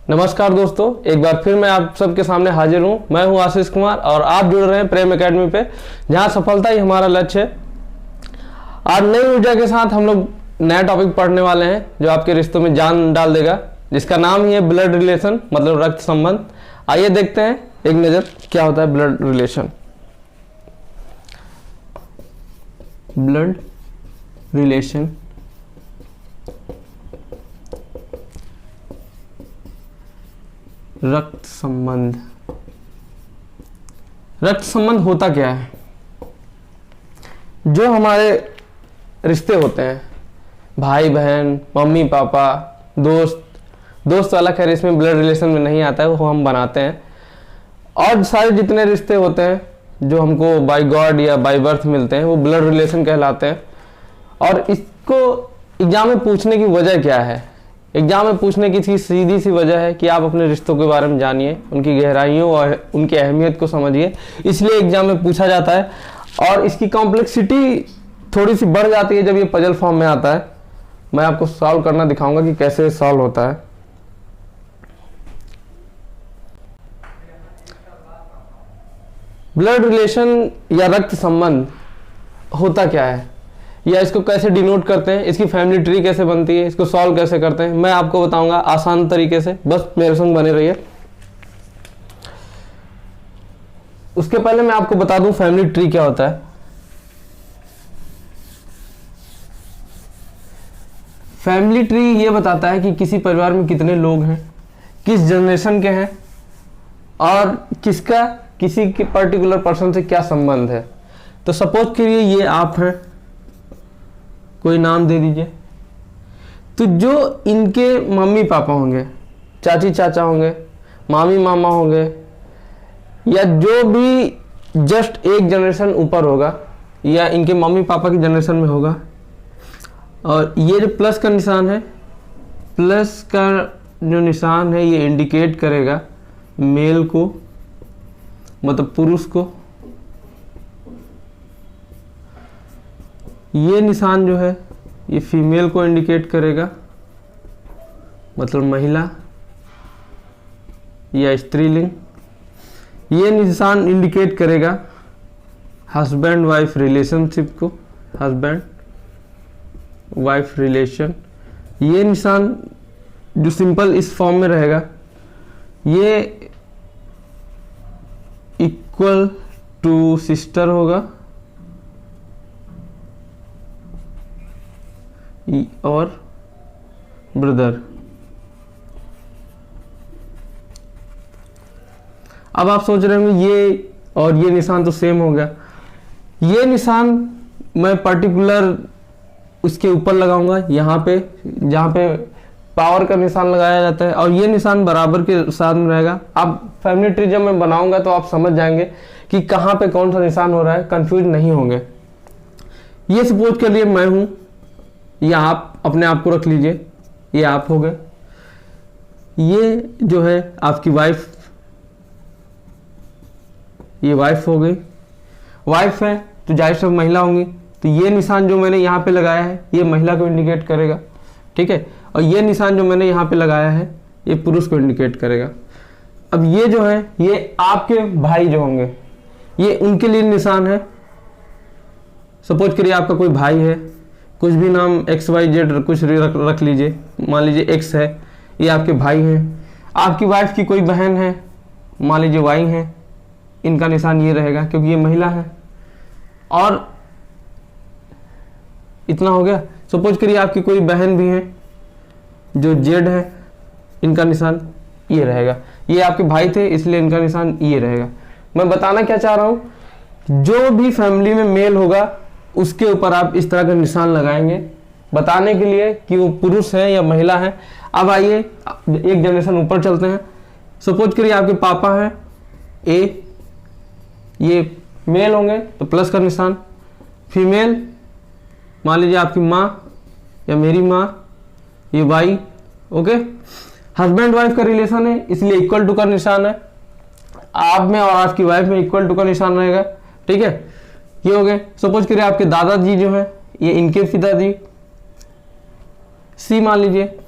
नमस्कार दोस्तों, एक बार फिर मैं आप सबके सामने हाजिर हूँ। मैं हूँ आशीष कुमार और आप जुड़ रहे हैं प्रेम एकेडमी पे, जहाँ सफलता ही हमारा लक्ष्य है। आज नई ऊर्जा के साथ हम लोग नया टॉपिक पढ़ने वाले हैं जो आपके रिश्तों में जान डाल देगा, जिसका नाम ही है ब्लड रिलेशन, मतलब रक्त संबंध। आइए देखते हैं एक नज़र क्या होता है ब्लड रिलेशन। ब्लड रिलेशन रक्त संबंध। रक्त संबंध होता क्या है? जो हमारे रिश्ते होते हैं, भाई बहन, मम्मी पापा, दोस्त वाला खैर इसमें ब्लड रिलेशन में नहीं आता है, वो हम बनाते हैं। और सारे जितने रिश्ते होते हैं जो हमको बाय गॉड या बाय बर्थ मिलते हैं, वो ब्लड रिलेशन कहलाते हैं। और इसको एग्जाम में पूछने की वजह क्या है? एग्जाम में पूछने की सीधी सी वजह है कि आप अपने रिश्तों के बारे में जानिए, उनकी गहराइयों और उनकी अहमियत को समझिए, इसलिए एग्जाम में पूछा जाता है। और इसकी कॉम्प्लेक्सिटी थोड़ी सी बढ़ जाती है जब ये पजल फॉर्म में आता है। मैं आपको सॉल्व करना दिखाऊंगा कि कैसे सॉल्व होता है। ब्लड रिलेशन या रक्त संबंध होता क्या है, या इसको कैसे डिनोट करते हैं, इसकी फैमिली ट्री कैसे बनती है, इसको सॉल्व कैसे करते हैं, मैं आपको बताऊंगा आसान तरीके से। बस मेरे संग बने रहिए। उसके पहले मैं आपको बता दूं फैमिली ट्री क्या होता है। फैमिली ट्री ये बताता है कि किसी परिवार में कितने लोग हैं, किस जनरेशन के हैं, और किसका किसी के पर्टिकुलर पर्सन से क्या संबंध है। तो सपोज करिए ये आप हैं, कोई नाम दे दीजिए। तो जो इनके मम्मी पापा होंगे, चाची चाचा होंगे, मामी मामा होंगे, या जो भी जस्ट एक जनरेशन ऊपर होगा या इनके मम्मी पापा की जनरेशन में होगा। और ये जो प्लस का निशान है, प्लस का जो निशान है, ये इंडिकेट करेगा मेल को, मतलब पुरुष को। ये निशान जो है ये फीमेल को इंडिकेट करेगा, मतलब महिला या स्त्रीलिंग। ये निशान इंडिकेट करेगा हस्बैंड वाइफ रिलेशनशिप को, हस्बैंड वाइफ रिलेशन। ये निशान जो सिंपल इस फॉर्म में रहेगा, ये इक्वल टू सिस्टर होगा और ब्रदर। अब आप सोच रहे होंगे ये और ये निशान तो सेम हो गया। ये निशान मैं पर्टिकुलर उसके ऊपर लगाऊंगा, यहाँ पे जहाँ पे पावर का निशान लगाया जाता है, और ये निशान बराबर के साथ में रहेगा। आप फैमिली ट्री जब मैं बनाऊंगा तो आप समझ जाएंगे कि कहाँ पे कौन सा निशान हो रहा है, कंफ्यूज नहीं होंगे। ये सपोज कर लिए मैं हूं, या आप अपने आप को रख लीजिए, ये आप हो गए। ये जो है आपकी वाइफ, ये वाइफ हो गई। वाइफ है तो जाहिर से महिला होंगी, तो ये निशान जो मैंने यहाँ पे लगाया है ये महिला को इंडिकेट करेगा, ठीक है। और ये निशान जो मैंने यहाँ पे लगाया है ये पुरुष को इंडिकेट करेगा। अब ये जो है ये आपके भाई जो होंगे, ये उनके लिए निशान है। सपोज करिए आपका कोई भाई है, कुछ भी नाम XYZ कुछ रख लीजिए, मान लीजिए X है, ये आपके भाई हैं। आपकी वाइफ की कोई बहन है, मान लीजिए Y है, इनका निशान ये रहेगा क्योंकि ये महिला है। और इतना हो गया। सपोज करिए आपकी कोई बहन भी है जो Z है, इनका निशान ये रहेगा। ये आपके भाई थे इसलिए इनका निशान ये रहेगा। मैं बताना क्या चाह रहा हूँ, जो भी फैमिली में मेल होगा उसके ऊपर आप इस तरह का निशान लगाएंगे, बताने के लिए कि वो पुरुष है या महिला है। अब आइए एक जनरेशन ऊपर चलते हैं। सपोज करिए आपके पापा हैं A, ये मेल होंगे तो प्लस का निशान। फीमेल मान लीजिए आपकी माँ या मेरी माँ, ये Y, ओके। हस्बैंड वाइफ का रिलेशन है इसलिए इक्वल टू का निशान है। आप में और आपकी वाइफ में इक्वल टू का निशान रहेगा, ठीक है। ये हो गए। सपोज करिए आपके दादाजी जो है ये इनके पिताजी C मान लीजिए,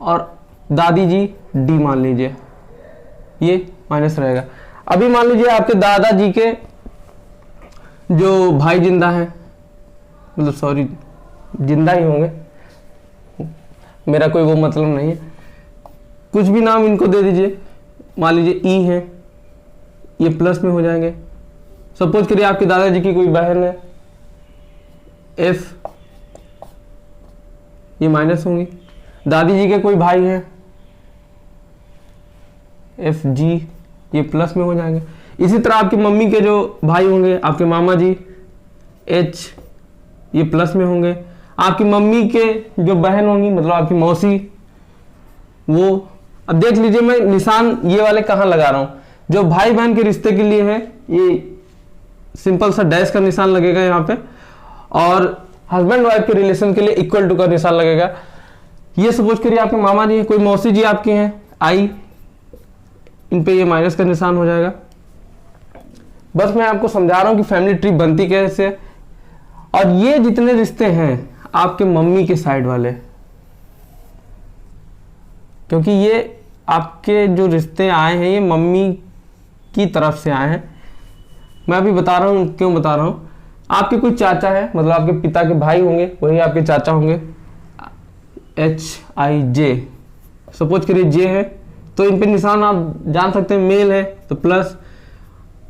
और दादी जी डी मान लीजिए, ये माइनस रहेगा। अभी मान लीजिए आपके दादाजी के जो भाई जिंदा हैं, मतलब सॉरी जिंदा ही होंगे, मेरा कोई वो मतलब नहीं है, कुछ भी नाम इनको दे दीजिए, मान लीजिए ई है, ये प्लस में हो जाएंगे। सपोज करिए आपके दादाजी की कोई बहन है एफ, ये माइनस होंगी। दादी जी के कोई भाई है एफ जी, ये प्लस में हो जाएंगे। इसी तरह आपकी मम्मी के जो भाई होंगे, आपके मामा जी एच, ये प्लस में होंगे। आपकी मम्मी के जो बहन होंगी, मतलब आपकी मौसी, वो, अब देख लीजिए मैं निशान ये वाले कहाँ लगा रहा हूँ। जो भाई बहन के रिश्ते के लिए है ये सिंपल सा डैश का निशान लगेगा यहाँ पे, और हस्बैंड वाइफ के रिलेशन के लिए इक्वल टू का निशान लगेगा। ये सपोज करिए आपके मामा जी हैं, कोई मौसी जी आपकी हैं आई, इन पे ये माइनस का निशान हो जाएगा। बस मैं आपको समझा रहा हूँ कि फैमिली ट्री बनती कैसे है। और ये जितने रिश्ते हैं आपके मम्मी के साइड वाले, क्योंकि ये आपके जो रिश्ते आए हैं ये मम्मी की तरफ से आए हैं। मैं अभी बता रहा हूँ क्यों बता रहा हूँ। आपके कोई चाचा है, मतलब आपके पिता के भाई होंगे, वही आपके चाचा होंगे, एच आई जे, सपोज करिए जे है, तो इन पे निशान आप जान सकते हैं, मेल है तो प्लस।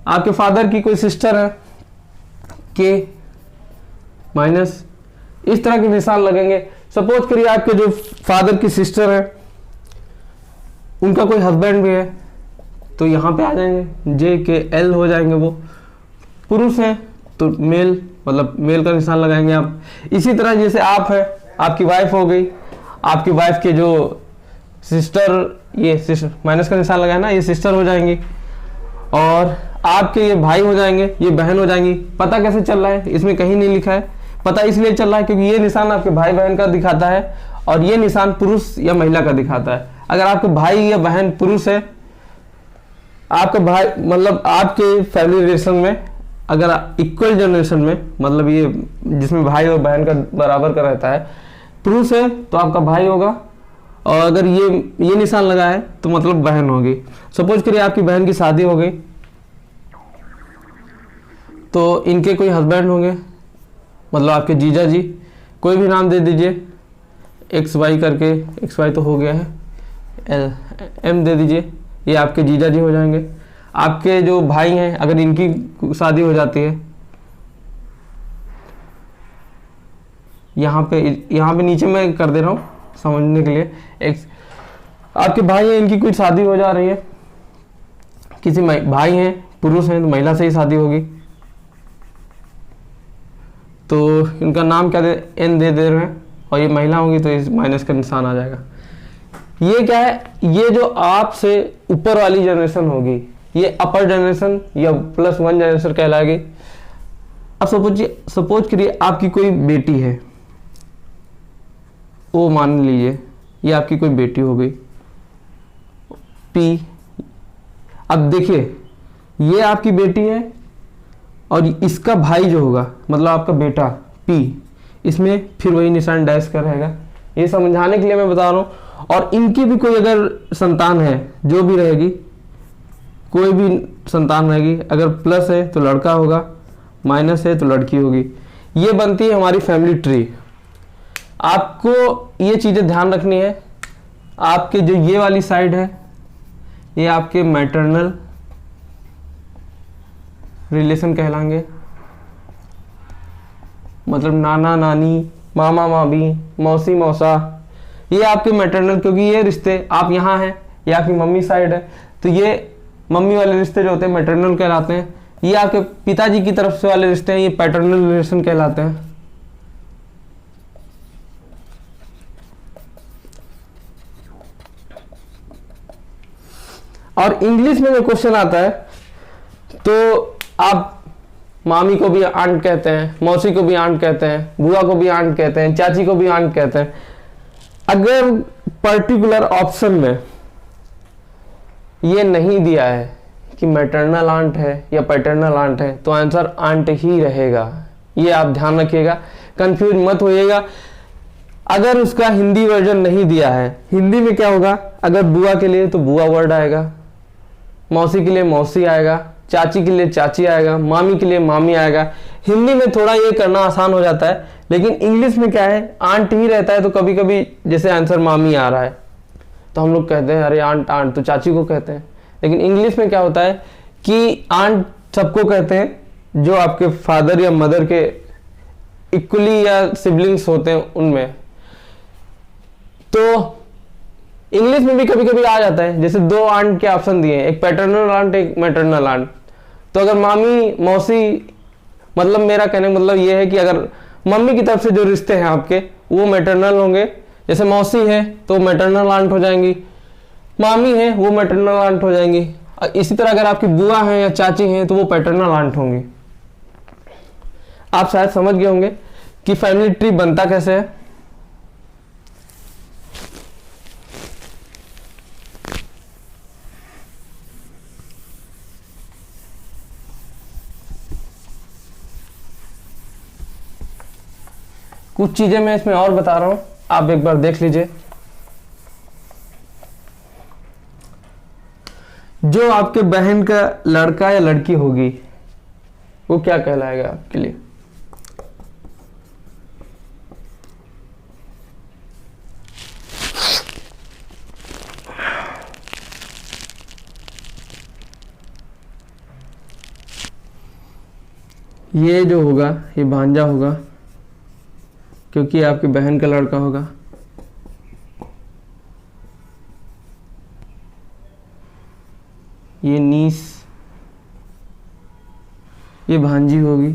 आपके फादर की कोई सिस्टर है के, माइनस। इस तरह के निशान लगेंगे। सपोज करिए आपके जो फादर की सिस्टर है उनका कोई हस्बैंड भी है, तो यहाँ पे आ जाएंगे जे के एल हो जाएंगे। वो पुरुष है तो मेल, मतलब मेल का निशान लगाएंगे आप। इसी तरह जैसे आप है, आपकी वाइफ हो गई, आपकी वाइफ के जो सिस्टर, ये सिस्टर माइनस का निशान लगाए ना, ये सिस्टर हो जाएंगी। और आपके ये भाई हो जाएंगे, ये बहन हो जाएंगी। पता कैसे चल रहा है, इसमें कहीं नहीं लिखा है। पता इसलिए चल रहा है क्योंकि ये निशान आपके भाई बहन का दिखाता है और ये निशान पुरुष या महिला का दिखाता है। अगर आपके भाई या बहन पुरुष है, आपके भाई मतलब आपके फैमिली रिलेशन में अगर इक्वल जनरेशन में, मतलब ये जिसमें भाई और बहन का बराबर का रहता है, पुरुष है तो आपका भाई होगा, और अगर ये निशान लगा है तो मतलब बहन होगी। सपोज करिए आपकी बहन की शादी हो गई, तो इनके कोई हस्बैंड होंगे, मतलब आपके जीजा जी, कोई भी नाम दे दीजिए, एक्स वाई करके, एक्स वाई तो हो गया है, एम दे दीजिए, ये आपके जीजा जी हो जाएंगे। आपके जो भाई हैं अगर इनकी शादी हो जाती है, यहाँ पे नीचे मैं कर दे रहा हूँ समझने के लिए। एक्स आपके भाई हैं, इनकी कोई शादी हो जा रही है, किसी भाई हैं पुरुष हैं तो महिला से ही शादी होगी, तो इनका नाम क्या दे, एन दे रहे हैं, और ये महिला होंगी तो इस माइनस का निशान आ जाएगा। ये क्या है, ये जो आपसे ऊपर वाली जनरेशन होगी ये अपर जनरेशन या +1 जनरेशन कहलाएगी। अब सपोज करिए आपकी कोई बेटी है, वो मान लीजिए ये आपकी कोई बेटी हो गई पी। अब देखिए ये आपकी बेटी है और इसका भाई जो होगा मतलब आपका बेटा पी, इसमें फिर वही निशान डैश का रहेगा। ये समझाने के लिए मैं बता रहा हूँ। और इनकी भी कोई अगर संतान है, जो भी रहेगी, कोई भी संतान रहेगी, अगर प्लस है तो लड़का होगा, माइनस है तो लड़की होगी। ये बनती है हमारी फैमिली ट्री। आपको ये चीज़ें ध्यान रखनी है। आपके जो ये वाली साइड है ये आपके मैटरनल रिलेशन कहलाएंगे, मतलब नाना नानी, मामा मामी, मौसी मौसा, ये आपके मैटरनल, क्योंकि ये रिश्ते आप यहाँ हैं, ये आपकी मम्मी साइड है, तो ये मम्मी वाले रिश्ते जो होते हैं मैटरनल कहलाते हैं। ये आपके पिताजी की तरफ से वाले रिश्ते हैं, ये पैटर्नल रिलेशन कहलाते हैं। और इंग्लिश में जो क्वेश्चन आता है तो आप मामी को भी आंट कहते हैं, मौसी को भी आंट कहते हैं, बुआ को भी आंट कहते हैं, चाची को भी आंट कहते हैं। अगर पर्टिकुलर ऑप्शन में ये नहीं दिया है कि मैटरनल आंट है या पैटर्नल आंट है तो आंसर आंट ही रहेगा। ये आप ध्यान रखिएगा, कंफ्यूज मत होइएगा। अगर उसका हिंदी वर्जन नहीं दिया है, हिंदी में क्या होगा, अगर बुआ के लिए तो बुआ वर्ड आएगा, मौसी के लिए मौसी आएगा, चाची के लिए चाची आएगा, मामी के लिए मामी आएगा। हिंदी में थोड़ा ये करना आसान हो जाता है, लेकिन इंग्लिश में क्या है, आंट ही रहता है। तो कभी कभी जैसे आंसर मामी आ रहा है तो हम लोग कहते हैं अरे आंट आंट, तो चाची को कहते हैं। लेकिन इंग्लिश में क्या होता है कि आंट सबको कहते हैं जो आपके फादर या मदर के इक्वली या सिबलिंग्स होते हैं उनमें। तो इंग्लिश में भी कभी कभी आ जाता है, जैसे दो आंट के ऑप्शन दिए हैं, एक पैटर्नल आंट एक मैटरनल आंट। तो अगर मामी मौसी, मतलब मेरा कहने का मतलब ये है कि अगर मम्मी की तरफ से जो रिश्ते हैं आपके वो मैटरनल होंगे, जैसे मौसी है तो मैटरनल आंट हो जाएंगी, मामी है वो मैटरनल आंट हो जाएंगी। इसी तरह अगर आपकी बुआ है या चाची हैं तो वो पैटर्नल आंट होंगी। आप शायद समझ गए होंगे कि फैमिली ट्री बनता कैसे है। कुछ चीजें मैं इसमें और बता रहा हूं, आप एक बार देख लीजिए। जो आपके बहन का लड़का या लड़की होगी वो क्या कहलाएगा आपके लिए? ये जो होगा ये भांजा होगा, क्योंकि आपकी बहन का लड़का होगा। ये नीस, ये भांजी होगी,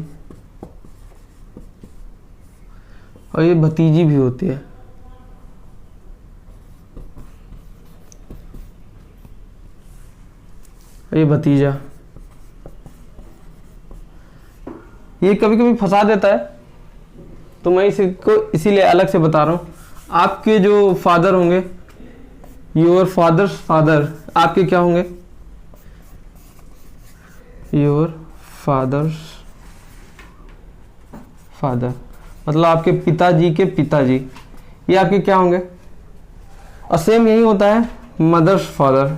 और ये भतीजी भी होती है। ये भतीजा। ये कभी कभी फंसा देता है, तो मैं इसको इसीलिए अलग से बता रहा हूँ। आपके जो फादर होंगे, योर फादर्स फादर, आपके क्या होंगे? योर फादर्स फादर, मतलब आपके पिताजी के पिताजी, ये आपके क्या होंगे? और सेम यही होता है मदर्स फादर।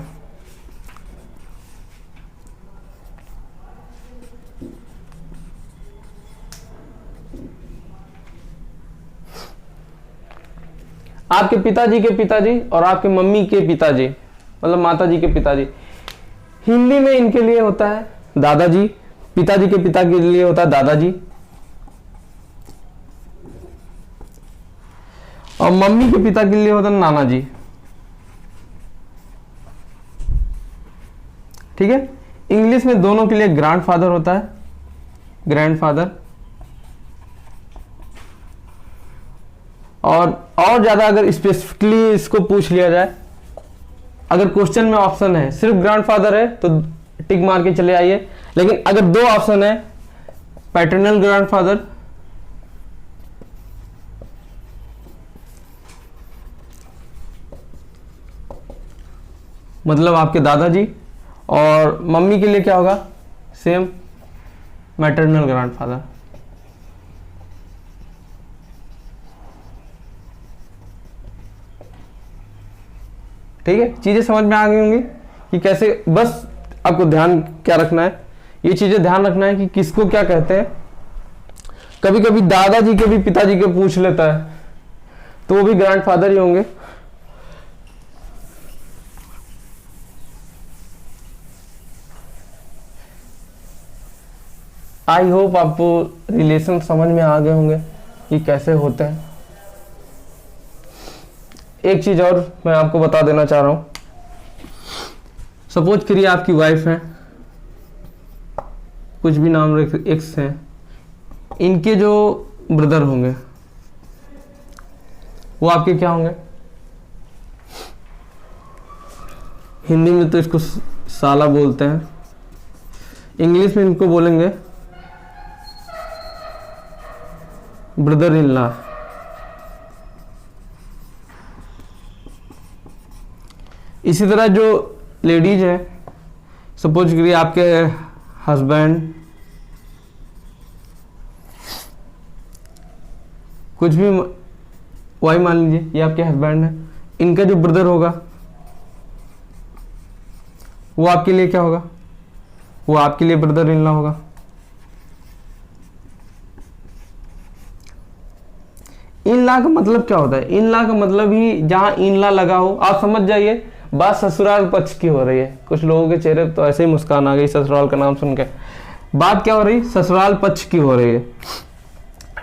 आपके पिताजी के पिताजी और आपके मम्मी के पिताजी, मतलब माताजी के पिताजी, हिंदी में इनके लिए होता है दादाजी। पिताजी के पिता के लिए होता है दादाजी, और मम्मी के पिता के लिए होता है नाना जी। ठीक है। इंग्लिश में दोनों के लिए ग्रैंडफादर होता है, ग्रैंडफादर। और ज्यादा अगर स्पेसिफिकली इसको पूछ लिया जाए, अगर क्वेश्चन में ऑप्शन है सिर्फ ग्रैंडफादर है तो टिक मार के चले आइए, लेकिन अगर दो ऑप्शन है पैटर्नल ग्रैंडफादर मतलब आपके दादाजी, और मम्मी के लिए क्या होगा? Same maternal grandfather. ठीक है, चीजें समझ में आ गई होंगी कि कैसे। बस आपको ध्यान क्या रखना है, ये चीजें ध्यान रखना है कि किसको क्या कहते हैं। कभी कभी दादाजी के भी पिताजी के पूछ लेता है तो वो भी ग्रैंडफादर ही होंगे। आई होप आपको रिलेशन समझ में आ गए होंगे कि कैसे होते हैं। एक चीज और मैं आपको बता देना चाह रहा हूं। सपोज करिए आपकी वाइफ है, कुछ भी नाम एक्स है, इनके जो ब्रदर होंगे वो आपके क्या होंगे? हिंदी में तो इसको साला बोलते हैं, इंग्लिश में इनको बोलेंगे ब्रदर इन लॉ। इसी तरह जो लेडीज है, सपोज करिए आपके हस्बैंड कुछ भी वाई मान लीजिए ये आपके हस्बैंड है, इनका जो ब्रदर होगा वो आपके लिए क्या होगा, वो आपके लिए ब्रदर इन लॉ होगा। इन लॉ का मतलब क्या होता है, इन लॉ का मतलब ही जहां इन लॉ लगा हो, आप समझ जाइए बात ससुराल पक्ष की हो रही है। कुछ लोगों के चेहरे पर तो ऐसे ही मुस्कान आ गई ससुराल का नाम सुन के। बात क्या हो रही, ससुराल पक्ष की हो रही है,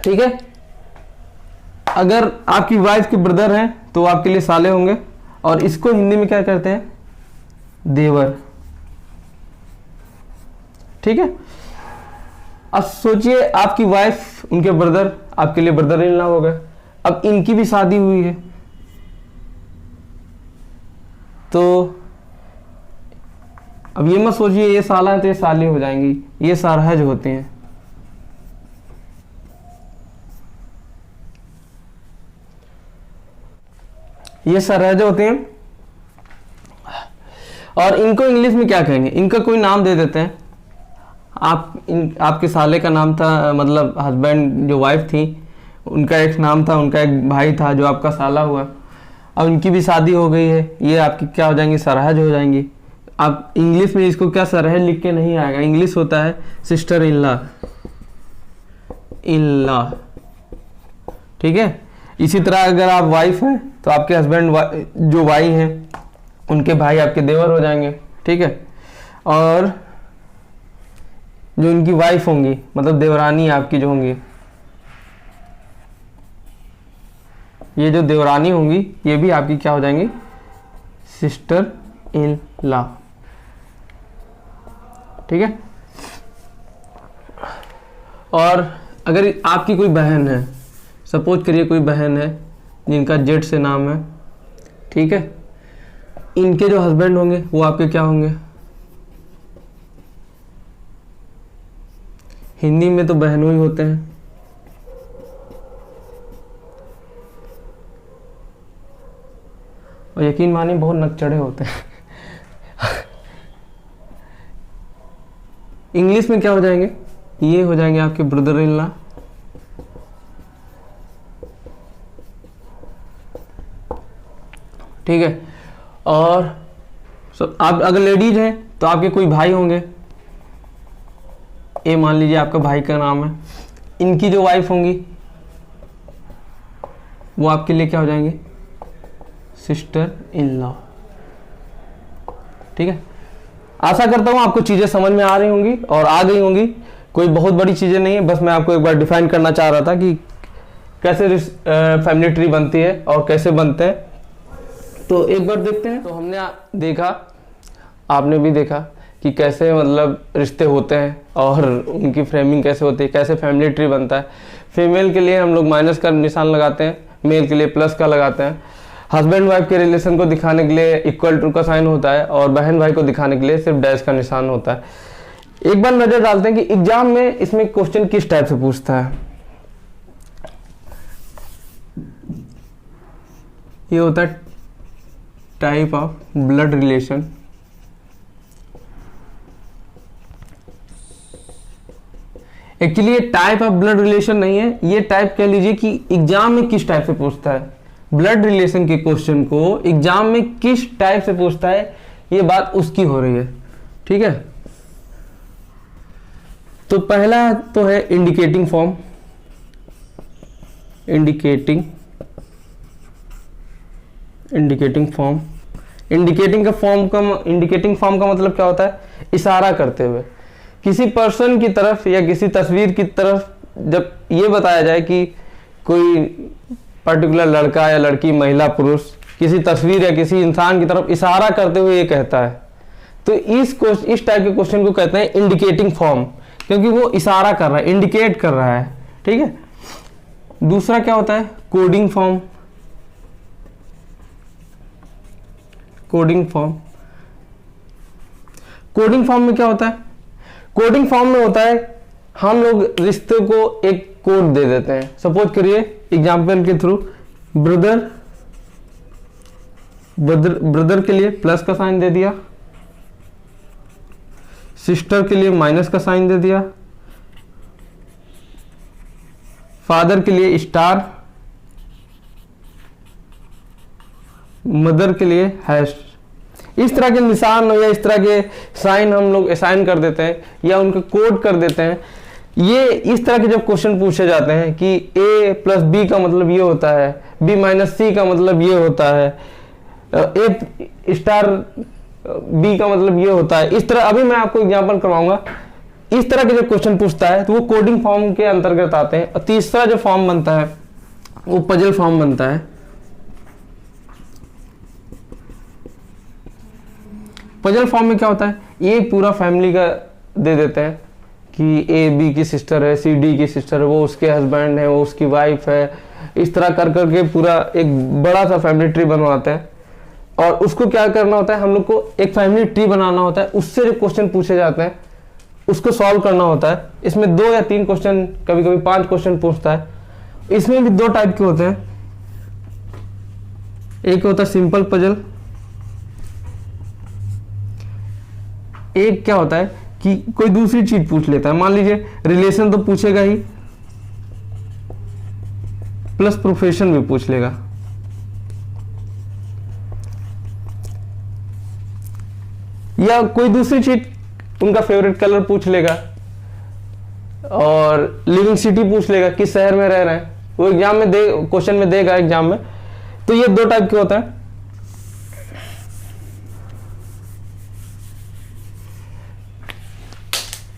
ठीक है। अगर आपकी वाइफ के ब्रदर हैं तो आपके लिए साले होंगे, और इसको हिंदी में क्या कहते हैं, देवर, ठीक है। अब सोचिए आपकी वाइफ उनके ब्रदर आपके लिए ब्रदर इन लॉ हो गए, अब इनकी भी शादी हुई है, तो अब ये मत सोचिए ये साला है तो ये साली हो जाएंगी, ये सारहज होते हैं। ये सरहज होते हैं, और इनको इंग्लिश में क्या कहेंगे, इनका कोई नाम दे देते हैं। आपके साले का नाम था, मतलब हस्बैंड जो वाइफ थी उनका एक नाम था, उनका एक भाई था जो आपका साला हुआ। अब उनकी भी शादी हो गई है, ये आपकी क्या हो जाएंगी, सरहज हो जाएंगी। आप इंग्लिश में इसको क्या सरहज लिख के नहीं आएगा, इंग्लिश होता है sister in law, in law, ठीक है। इसी तरह अगर आप वाइफ हैं तो आपके हस्बैंड जो वाई हैं उनके भाई आपके देवर हो जाएंगे, ठीक है। और जो उनकी वाइफ होंगी मतलब देवरानी आपकी जो होंगी, ये जो देवरानी होंगी ये भी आपकी क्या हो जाएंगी, सिस्टर इन लॉ, ठीक है। और अगर आपकी कोई बहन है, सपोज करिए कोई बहन है जिनका जेड से नाम है, ठीक है, इनके जो हस्बैंड होंगे वो आपके क्या होंगे, हिंदी में तो बहनों ही होते हैं, और यकीन मानिए बहुत नकचड़े होते हैं। इंग्लिश में क्या हो जाएंगे, ये हो जाएंगे आपके ब्रदर इन लॉ, ठीक है। और आप अगर लेडीज हैं तो आपके कोई भाई होंगे, ये मान लीजिए आपका भाई का नाम है, इनकी जो वाइफ होंगी वो आपके लिए क्या हो जाएंगे, सिस्टर इन लॉ, ठीक है। आशा करता हूं आपको चीजें समझ में आ रही होंगी और आ गई होंगी, कोई बहुत बड़ी चीजें नहीं है, बस मैं आपको एक बार डिफाइन करना चाह रहा था कि कैसे फैमिली ट्री बनती है और कैसे बनते हैं। तो एक बार देखते हैं। तो हमने देखा, आपने भी देखा कि कैसे मतलब रिश्ते होते हैं और उनकी फ्रेमिंग कैसे होती है, कैसे फैमिली ट्री बनता है। फीमेल के लिए हम लोग माइनस का निशान लगाते हैं, मेल के लिए प्लस का लगाते हैं। हस्बैंड वाइफ के रिलेशन को दिखाने के लिए इक्वल टू का साइन होता है, और बहन भाई को दिखाने के लिए सिर्फ डैश का निशान होता है। एक बार नजर डालते हैं कि एग्जाम में इसमें क्वेश्चन किस टाइप से पूछता है। ये होता है type of blood relation. Actually ये टाइप ऑफ ब्लड रिलेशन नहीं है, ये टाइप कह लीजिए कि एग्जाम में किस टाइप से पूछता है। ब्लड रिलेशन के क्वेश्चन को एग्जाम में किस टाइप से पूछता है, ये बात उसकी हो रही है, ठीक है। तो पहला तो है indicating form, indicating form. Indicating form का मतलब क्या होता है, इशारा करते हुए किसी पर्सन की तरफ या किसी तस्वीर की तरफ जब ये बताया जाए कि कोई पर्टिकुलर लड़का या लड़की, महिला, पुरुष किसी तस्वीर या किसी इंसान की तरफ इशारा करते हुए ये कहता है, तो इस टाइप के क्वेश्चन को कहते हैं इंडिकेटिंग फॉर्म, क्योंकि वो इशारा कर रहा है, इंडिकेट कर रहा है, ठीक है। दूसरा क्या होता है, कोडिंग फॉर्म। कोडिंग फॉर्म में क्या होता है, कोडिंग फॉर्म में होता है हम लोग रिश्ते को एक कोड दे देते हैं। सपोज करिए एग्जाम्पल के थ्रू, ब्रदर के लिए प्लस का साइन दे दिया, सिस्टर के लिए माइनस का साइन दे दिया, फादर के लिए स्टार, मदर के लिए हैश। इस तरह के निशान या इस तरह के साइन हम लोग असाइन कर देते हैं या उनको कोड कर देते हैं। ये इस तरह के जब क्वेश्चन पूछे जाते हैं कि a प्लस बी का मतलब ये होता है, b माइनस सी का मतलब ये होता है, a स्टार b का मतलब ये होता है, इस तरह अभी मैं आपको एग्जांपल करवाऊंगा। इस तरह के जब क्वेश्चन पूछता है तो वो कोडिंग फॉर्म के अंतर्गत आते हैं। और तीसरा जो फॉर्म बनता है वो पजल फॉर्म बनता है। पजल फॉर्म में क्या होता है, ये पूरा फैमिली का दे देते हैं कि ए बी की सिस्टर है, सी डी की सिस्टर है, वो उसके हस्बैंड है, वो उसकी वाइफ है, इस तरह कर करके पूरा एक बड़ा सा फैमिली ट्री बनवाते हैं। और उसको क्या करना होता है, हम लोग को एक फैमिली ट्री बनाना होता है, उससे जो क्वेश्चन पूछे जाते हैं उसको सॉल्व करना होता है। इसमें 2 या 3 क्वेश्चन, कभी कभी 5 क्वेश्चन पूछता है। इसमें भी 2 टाइप के होते हैं, एक होता है सिंपल पजल, एक क्या होता है कि कोई दूसरी चीज पूछ लेता है। मान लीजिए रिलेशन तो पूछेगा ही, प्लस प्रोफेशन भी पूछ लेगा। या कोई दूसरी चीज, उनका फेवरेट कलर पूछ लेगा, और लिविंग सिटी पूछ लेगा, किस शहर में रह रहे हैं, वो एग्जाम में क्वेश्चन में देगा एग्जाम में। तो ये 2 टाइप के होता है।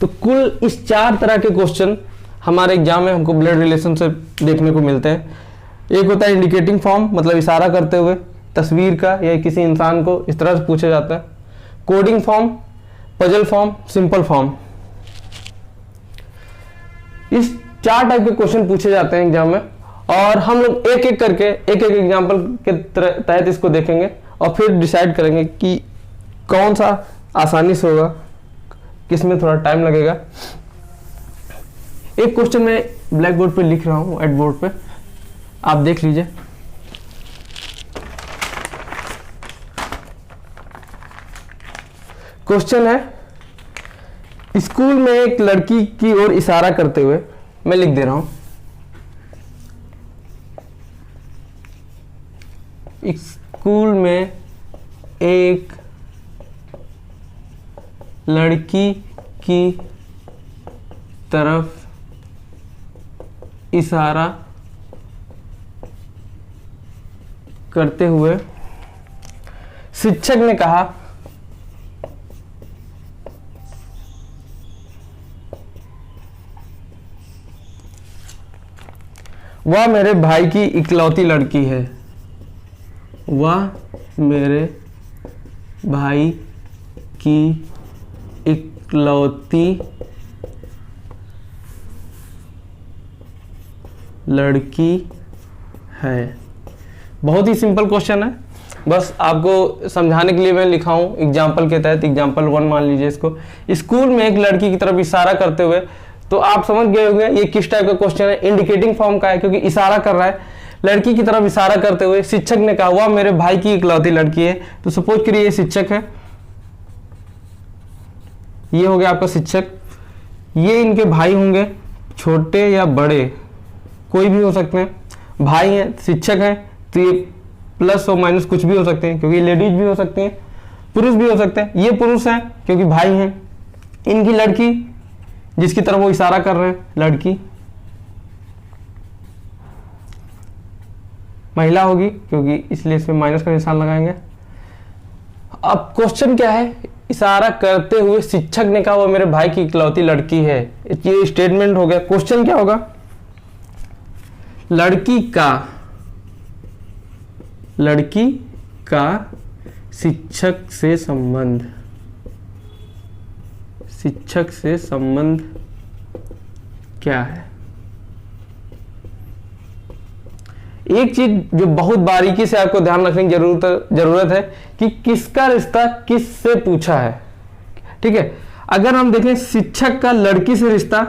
तो कुल इस 4 तरह के क्वेश्चन हमारे एग्जाम में हमको ब्लड रिलेशन से देखने को मिलते हैं। एक होता है इंडिकेटिंग फॉर्म, मतलब इशारा करते हुए तस्वीर का या किसी इंसान को इस तरह से पूछा जाता है। Coding form, puzzle form, simple form. इस 4 टाइप के क्वेश्चन पूछे जाते हैं एग्जाम में, और हम लोग एक एक करके एक एक एग्जाम्पल के तहत इसको देखेंगे और फिर डिसाइड करेंगे कि कौन सा आसानी से होगा, किसमें थोड़ा टाइम लगेगा। एक क्वेश्चन मैं ब्लैक बोर्ड पे लिख रहा हूं, व्हाइट बोर्ड पे, आप देख लीजिए। क्वेश्चन है, स्कूल में एक लड़की की ओर इशारा करते हुए, मैं लिख दे रहा हूं, स्कूल में एक लड़की की तरफ इशारा करते हुए शिक्षक ने कहा, वह मेरे भाई की इकलौती लड़की है। वह मेरे भाई की इकलौती लड़की है। बहुत ही सिंपल क्वेश्चन है, बस आपको समझाने के लिए मैं लिखा हूं एग्जाम्पल के तहत। एग्जाम्पल 1 मान लीजिए इसको, स्कूल में एक लड़की की तरफ इशारा करते हुए। तो आप समझ गए होंगे ये किस टाइप का क्वेश्चन है, इंडिकेटिंग फॉर्म का है, क्योंकि इशारा कर रहा है। लड़की की तरफ इशारा करते हुए शिक्षक ने कहा, वह मेरे भाई की इकलौती लड़की है। तो सपोज करिए ये शिक्षक है, ये हो गया आपका शिक्षक, ये इनके भाई होंगे, छोटे या बड़े कोई भी हो सकते हैं। भाई हैं, शिक्षक हैं, तो ये प्लस और माइनस कुछ भी हो सकते हैं, क्योंकि लेडीज भी हो सकते हैं, पुरुष भी हो सकते हैं। ये पुरुष हैं क्योंकि भाई हैं। इनकी लड़की जिसकी तरफ वो इशारा कर रहे हैं, लड़की महिला होगी, क्योंकि इसलिए इसमें माइनस का निशान लगाएंगे। अब क्वेश्चन क्या है, इशारा करते हुए शिक्षक ने कहा वो मेरे भाई की इकलौती लड़की है। ये स्टेटमेंट हो गया। क्वेश्चन क्या होगा, लड़की का शिक्षक से संबंध, शिक्षक से संबंध क्या है। एक चीज जो बहुत बारीकी से आपको ध्यान रखने की जरूरत है कि किसका रिश्ता किस से पूछा है। ठीक है, अगर हम देखें शिक्षक का लड़की से रिश्ता,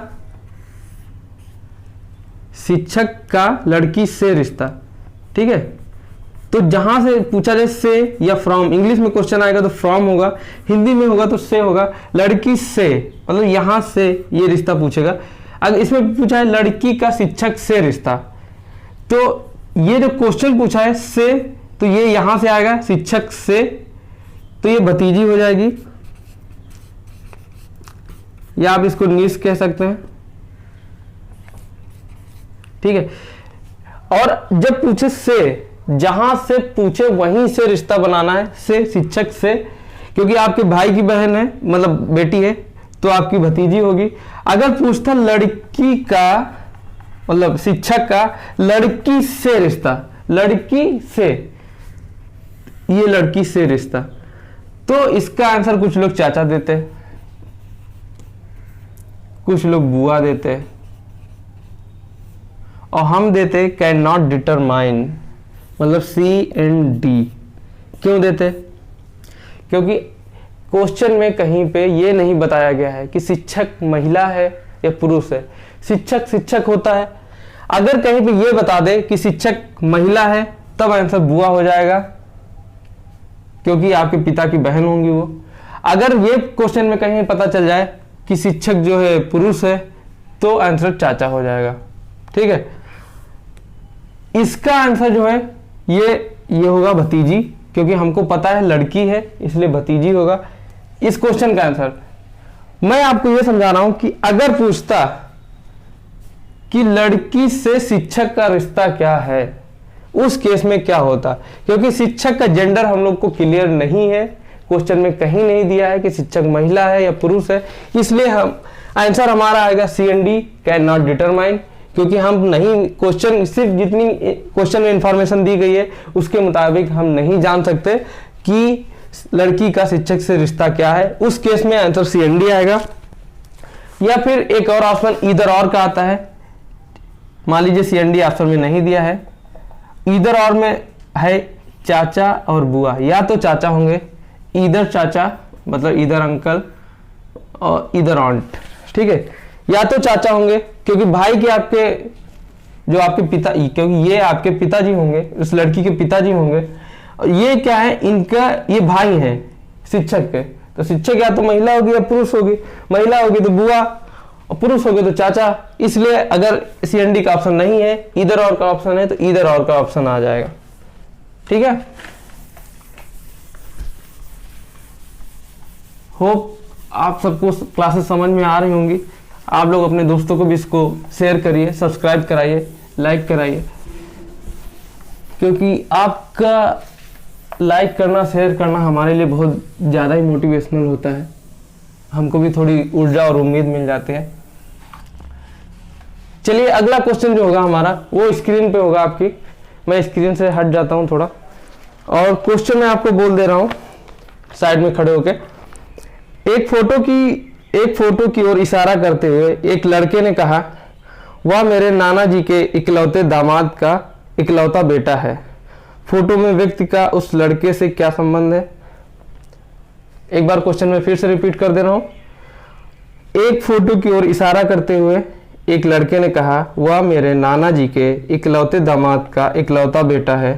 शिक्षक का लड़की से रिश्ता, ठीक है, तो जहां से पूछा जाए से या फ्रॉम, इंग्लिश में क्वेश्चन आएगा तो फ्रॉम होगा, हिंदी में होगा तो से होगा। लड़की से मतलब यहां से ये रिश्ता पूछेगा। अगर इसमें पूछा है लड़की का शिक्षक से रिश्ता, तो ये जो क्वेश्चन पूछा है से, तो ये यहां से आएगा शिक्षक से, तो ये भतीजी हो जाएगी, या आप इसको निस कह सकते हैं। ठीक है, और जब पूछे से, जहां से पूछे वहीं से रिश्ता बनाना है, से शिक्षक से, क्योंकि आपके भाई की बहन है, मतलब बेटी है, तो आपकी भतीजी होगी। अगर पूछता लड़की का, मतलब शिक्षक का लड़की से रिश्ता, लड़की से, ये लड़की से रिश्ता, तो इसका आंसर कुछ लोग चाचा देते हैं, कुछ लोग बुआ देते हैं, और हम देते कैन नॉट डिटरमाइन, मतलब C&D। क्यों देते? क्योंकि क्वेश्चन में कहीं पे ये नहीं बताया गया है कि शिक्षक महिला है या पुरुष है। शिक्षक शिक्षक होता है। अगर कहीं पे ये बता दे कि शिक्षक महिला है, तब आंसर बुआ हो जाएगा, क्योंकि आपके पिता की बहन होंगी वो। अगर ये क्वेश्चन में कहीं पता चल जाए कि शिक्षक जो है पुरुष है, तो आंसर चाचा हो जाएगा। ठीक है, इसका आंसर जो है ये होगा भतीजी, क्योंकि हमको पता है लड़की है, इसलिए भतीजी होगा इस क्वेश्चन का आंसर। मैं आपको ये समझा रहा हूं कि अगर पूछता कि लड़की से शिक्षक का रिश्ता क्या है, उस केस में क्या होता, क्योंकि शिक्षक का जेंडर हम लोग को क्लियर नहीं है, क्वेश्चन में कहीं नहीं दिया है कि शिक्षक महिला है या पुरुष है, इसलिए हम आंसर हमारा आएगा C&D, कैन नॉट डिटरमाइन, क्योंकि हम नहीं, क्वेश्चन सिर्फ जितनी क्वेश्चन में इंफॉर्मेशन दी गई है उसके मुताबिक हम नहीं जान सकते कि लड़की का शिक्षक से रिश्ता क्या है। उस केस में आंसर C&D आएगा। या फिर एक और ऑप्शन ईदर और का आता है। मान लीजिए C&D ऑप्शन में नहीं दिया है, ईदर और में है चाचा और बुआ, या तो चाचा होंगे, ईदर चाचा मतलब ईदर अंकल और ईदर ऑन्ट। ठीक है, या तो चाचा होंगे, क्योंकि भाई के आपके जो आपके पिता, क्योंकि ये आपके पिताजी होंगे, उस लड़की के पिताजी होंगे, और ये क्या है, इनका ये भाई हैं शिक्षक के, तो शिक्षक या तो महिला होगी या पुरुष होगी, महिला होगी तो बुआ और पुरुष होगी तो चाचा। इसलिए अगर C&D का ऑप्शन नहीं है, ईदर और का ऑप्शन है, तो ईदर और का ऑप्शन आ जाएगा। ठीक है, होप आप सबको क्लासेस समझ में आ रही होंगी। आप लोग अपने दोस्तों को भी इसको शेयर करिए, सब्सक्राइब कराइए, लाइक कराइए, क्योंकि आपका लाइक करना, शेयर करना हमारे लिए बहुत ज़्यादा ही मोटिवेशनल होता है। हमको भी थोड़ी ऊर्जा और उम्मीद मिल जाती है। चलिए अगला क्वेश्चन जो होगा हमारा वो स्क्रीन पे होगा आपकी। मैं स्क्रीन से हट जाता हूँ थोड़ा, और क्वेश्चन मैं आपको बोल दे रहा हूँ साइड में खड़े होके। एक फोटो की ओर इशारा करते हुए एक लड़के ने कहा, वह मेरे नाना जी के इकलौते दामाद का इकलौता बेटा है। फोटो में व्यक्ति का उस लड़के से क्या संबंध है? एक बार क्वेश्चन में फिर से रिपीट कर दे रहा हूं। एक फोटो की ओर इशारा करते हुए एक लड़के ने कहा, वह मेरे नाना जी के इकलौते दामाद का इकलौता बेटा है।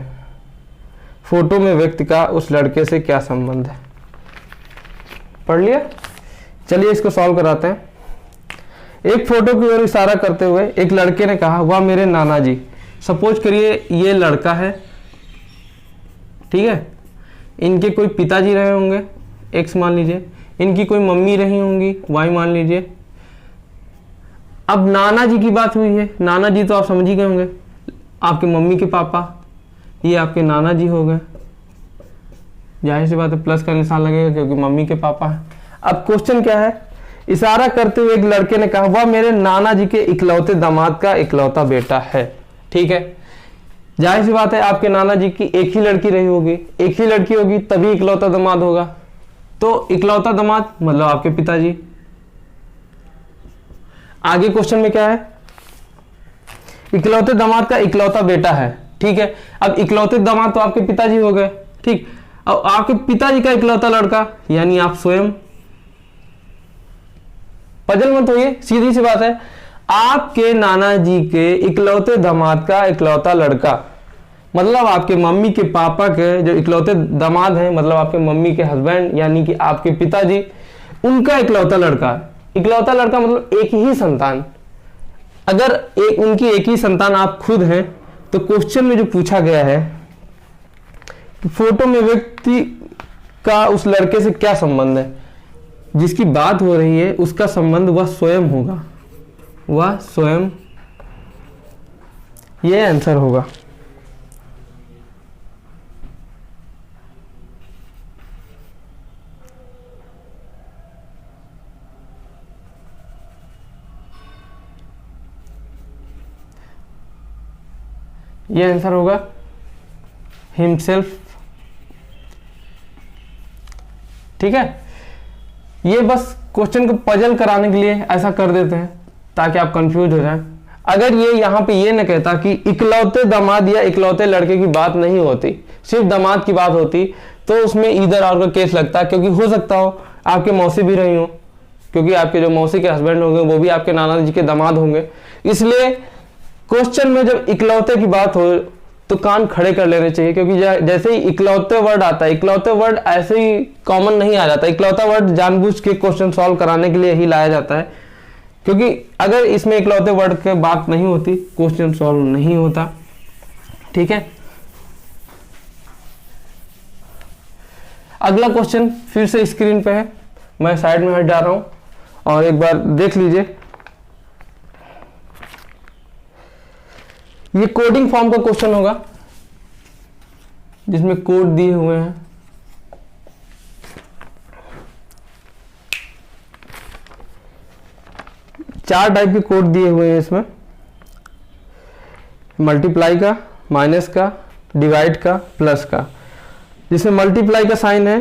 फोटो में व्यक्ति का उस लड़के से क्या संबंध है? पढ़ लिया? चलिए इसको सॉल्व कराते हैं। एक फोटो की ओर इशारा करते हुए एक लड़के ने कहा, वह मेरे नाना जी। सपोज करिए ये लड़का है, ठीक है, इनके कोई पिताजी रहे होंगे, X मान लीजिए, इनकी कोई मम्मी रही होंगी, Y मान लीजिए। अब नाना जी की बात हुई है, नाना जी तो आप समझ ही गए होंगे, आपके मम्मी के पापा, ये आपके नाना जी हो गए। जाहिर सी बात है प्लस का निशान लगेगा क्योंकि मम्मी के पापा है। अब क्वेश्चन क्या है, इशारा करते हुए एक लड़के ने कहा, वह मेरे नाना जी के इकलौते दामाद का इकलौता बेटा है। ठीक है, जाहिर सी बात है आपके नाना जी की एक ही लड़की रही होगी, एक ही लड़की होगी तभी इकलौता दामाद होगा, तो इकलौता दामाद मतलब आपके पिताजी। आगे क्वेश्चन में क्या है, इकलौते दामाद का इकलौता बेटा है। ठीक है, अब इकलौते दामाद तो आपके पिताजी हो गए। ठीक, अब आपके पिताजी का इकलौता लड़का यानी आप स्वयं। पजल मत होइए, सीधी सी बात है, आपके नाना जी के इकलौते दामाद का इकलौता लड़का मतलब आपके मम्मी के पापा के जो इकलौते दामाद हैं, मतलब आपके मम्मी के हस्बैंड यानी कि आपके पिताजी, उनका इकलौता लड़का। इकलौता लड़का मतलब एक ही संतान। अगर उनकी एक ही संतान आप खुद हैं, तो क्वेश्चन में जो पूछा गया है कि फोटो में व्यक्ति का उस लड़के से क्या संबंध है, जिसकी बात हो रही है उसका संबंध वह स्वयं होगा, वह स्वयं, ये आंसर होगा। ये आंसर होगा हिमसेल्फ। ठीक है, ये बस क्वेश्चन को पजल कराने के लिए ऐसा कर देते हैं ताकि आप कंफ्यूज हो जाएं। अगर ये यहाँ पे ये न कहता कि इकलौते दामाद या इकलौते लड़के की बात नहीं होती, सिर्फ दामाद की बात होती, तो उसमें इधर और का केस लगता, क्योंकि हो सकता हो आपके मौसी भी रही हो, क्योंकि आपके जो मौसी के हस्बैंड होंगे वो भी आपके नाना जी के दामाद होंगे। इसलिए क्वेश्चन में जब इकलौते की बात हो तो कान खड़े कर लेने चाहिए, क्योंकि जैसे ही इकलौते वर्ड आता है, इकलौते वर्ड ऐसे ही कॉमन नहीं आ जाता। इकलौता वर्ड जानबूझ के क्वेश्चन सॉल्व कराने के लिए ही लाया जाता है, क्योंकि अगर इसमें इकलौते वर्ड की बात नहीं होती क्वेश्चन सॉल्व नहीं होता। ठीक है, अगला क्वेश्चन फिर से स्क्रीन पे है, मैं साइड में हट जा रहा हूं और एक बार देख लीजिए। ये कोडिंग फॉर्म का क्वेश्चन होगा जिसमें कोड दिए हुए हैं। चार टाइप के कोड दिए हुए हैं इसमें, मल्टीप्लाई का, माइनस का, डिवाइड का, प्लस का। जिसमें मल्टीप्लाई का साइन है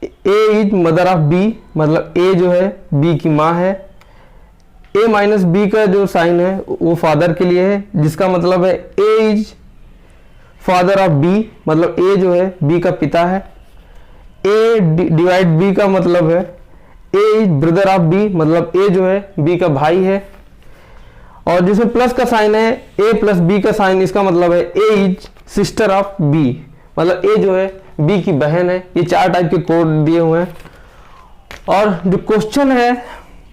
ए इज मदर ऑफ बी, मतलब ए जो है बी की माँ है। ए माइनस बी का जो साइन है वो फादर के लिए है, जिसका मतलब है ए इज फादर ऑफ बी, मतलब ए जो है बी का पिता है। ए डिवाइड बी का मतलब है ए इज ब्रदर ऑफ बी, मतलब ए जो है बी का भाई है। और जिसमें प्लस का साइन है ए प्लस बी का साइन, इसका मतलब है ए इज सिस्टर ऑफ बी, मतलब ए जो है बी की बहन है। ये चार टाइप के कोड दिए हुए हैं। और जो क्वेश्चन है,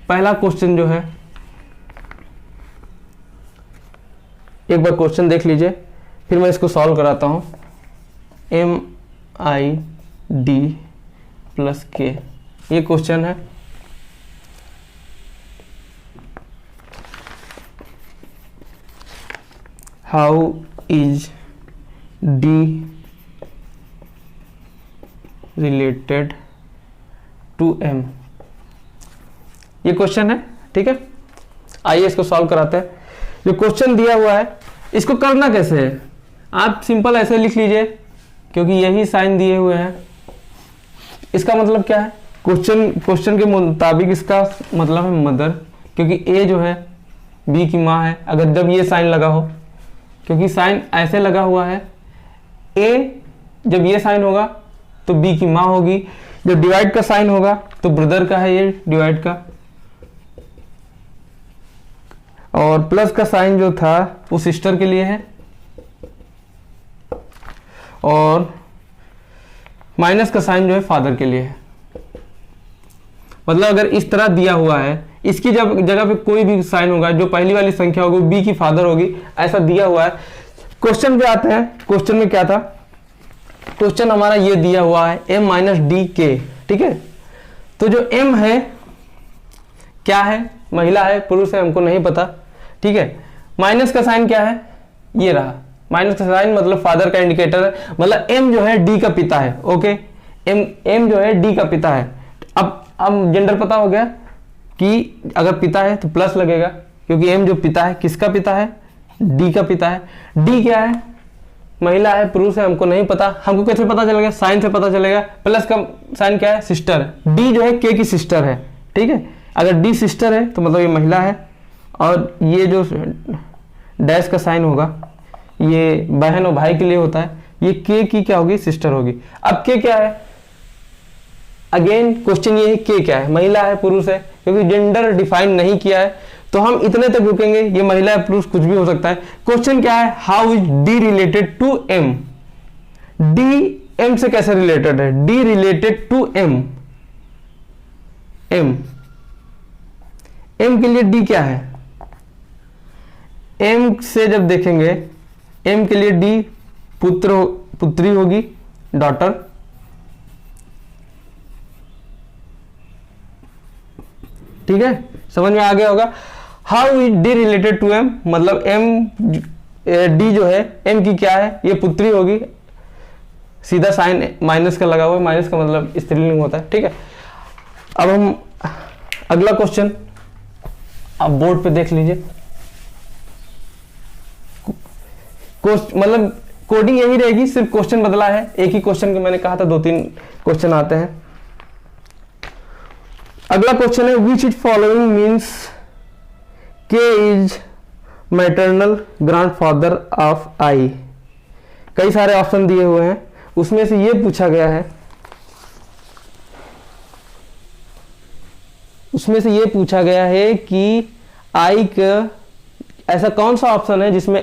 पहला क्वेश्चन जो है, एक बार क्वेश्चन देख लीजिए फिर मैं इसको सॉल्व कराता हूं। एम आई डी प्लस के, ये क्वेश्चन है। How is D related to M, ये क्वेश्चन है। ठीक है, आइए इसको सॉल्व कराते हैं। जो क्वेश्चन दिया हुआ है इसको करना कैसे है, आप सिंपल ऐसे लिख लीजिए, क्योंकि यही साइन दिए हुए हैं। इसका मतलब क्या है, क्वेश्चन के मुताबिक इसका मतलब है मदर, क्योंकि ए जो है बी की माँ है। अगर जब ये साइन लगा हो, क्योंकि साइन ऐसे लगा हुआ है, ए जब ये साइन होगा तो बी की माँ होगी। जब डिवाइड का साइन होगा तो ब्रदर का है ये डिवाइड का, और प्लस का साइन जो था वो सिस्टर के लिए है, और माइनस का साइन जो है फादर के लिए है। मतलब अगर इस तरह दिया हुआ है, इसकी जब जगह पे कोई भी साइन होगा, जो पहली वाली संख्या होगी बी की फादर होगी, ऐसा दिया हुआ है। क्वेश्चन पे आते हैं। क्वेश्चन में क्या था, क्वेश्चन हमारा ये दिया हुआ है m माइनस डी के। ठीक है, तो जो m है क्या है, महिला है पुरुष है हमको नहीं पता। ठीक है, माइनस का साइन क्या है, ये रहा माइनस का साइन, मतलब फादर का इंडिकेटर है, मतलब m जो है d का पिता है। ओके, m जो है d का पिता है। अब जेंडर पता हो गया कि अगर पिता है तो प्लस लगेगा, क्योंकि m जो पिता है, किसका पिता है, d का पिता है। d क्या है, महिला है पुरुष है हमको नहीं पता। हमको कैसे पता चलेगा, साइन से पता चलेगा। प्लस का साइन क्या है, सिस्टर है। डी जो है के की सिस्टर है। ठीक है, अगर डी सिस्टर है तो मतलब ये महिला है, और ये जो डैश का साइन होगा ये बहन और भाई के लिए होता है। ये के की क्या होगी, सिस्टर होगी। अब के क्या है, अगेन क्वेश्चन ये है के क्या है, महिला है पुरुष है, क्योंकि जेंडर डिफाइन नहीं किया है तो हम इतने तक रुकेंगे। ये महिला है पुरुष कुछ भी हो सकता है। क्वेश्चन क्या है, how is D related to M. D M से कैसे रिलेटेड है, D related to M. M के लिए डी क्या है, एम से जब देखेंगे, एम के लिए डी पुत्री होगी, डॉटर, ठीक है, समझ में आ गया होगा। How is D related to M, मतलब एम डी जो है एम की क्या है, ये पुत्री होगी, सीधा साइन माइनस का लगा हुआ है, माइनस का मतलब स्त्रीलिंग होता है, ठीक है। अब हम अगला क्वेश्चन आप बोर्ड पे देख लीजिए, मतलब कोडिंग यही रहेगी, सिर्फ क्वेश्चन बदला है। एक ही क्वेश्चन के मैंने कहा था 2-3 क्वेश्चन आते हैं। अगला क्वेश्चन है विच इज फॉलोइंग मीन्स के इज मैटरनल ग्रैंडफादर ऑफ आई। कई सारे ऑप्शन दिए हुए हैं, उसमें से ये पूछा गया है, उसमें से ये पूछा गया है कि आई का ऐसा कौन सा ऑप्शन है जिसमें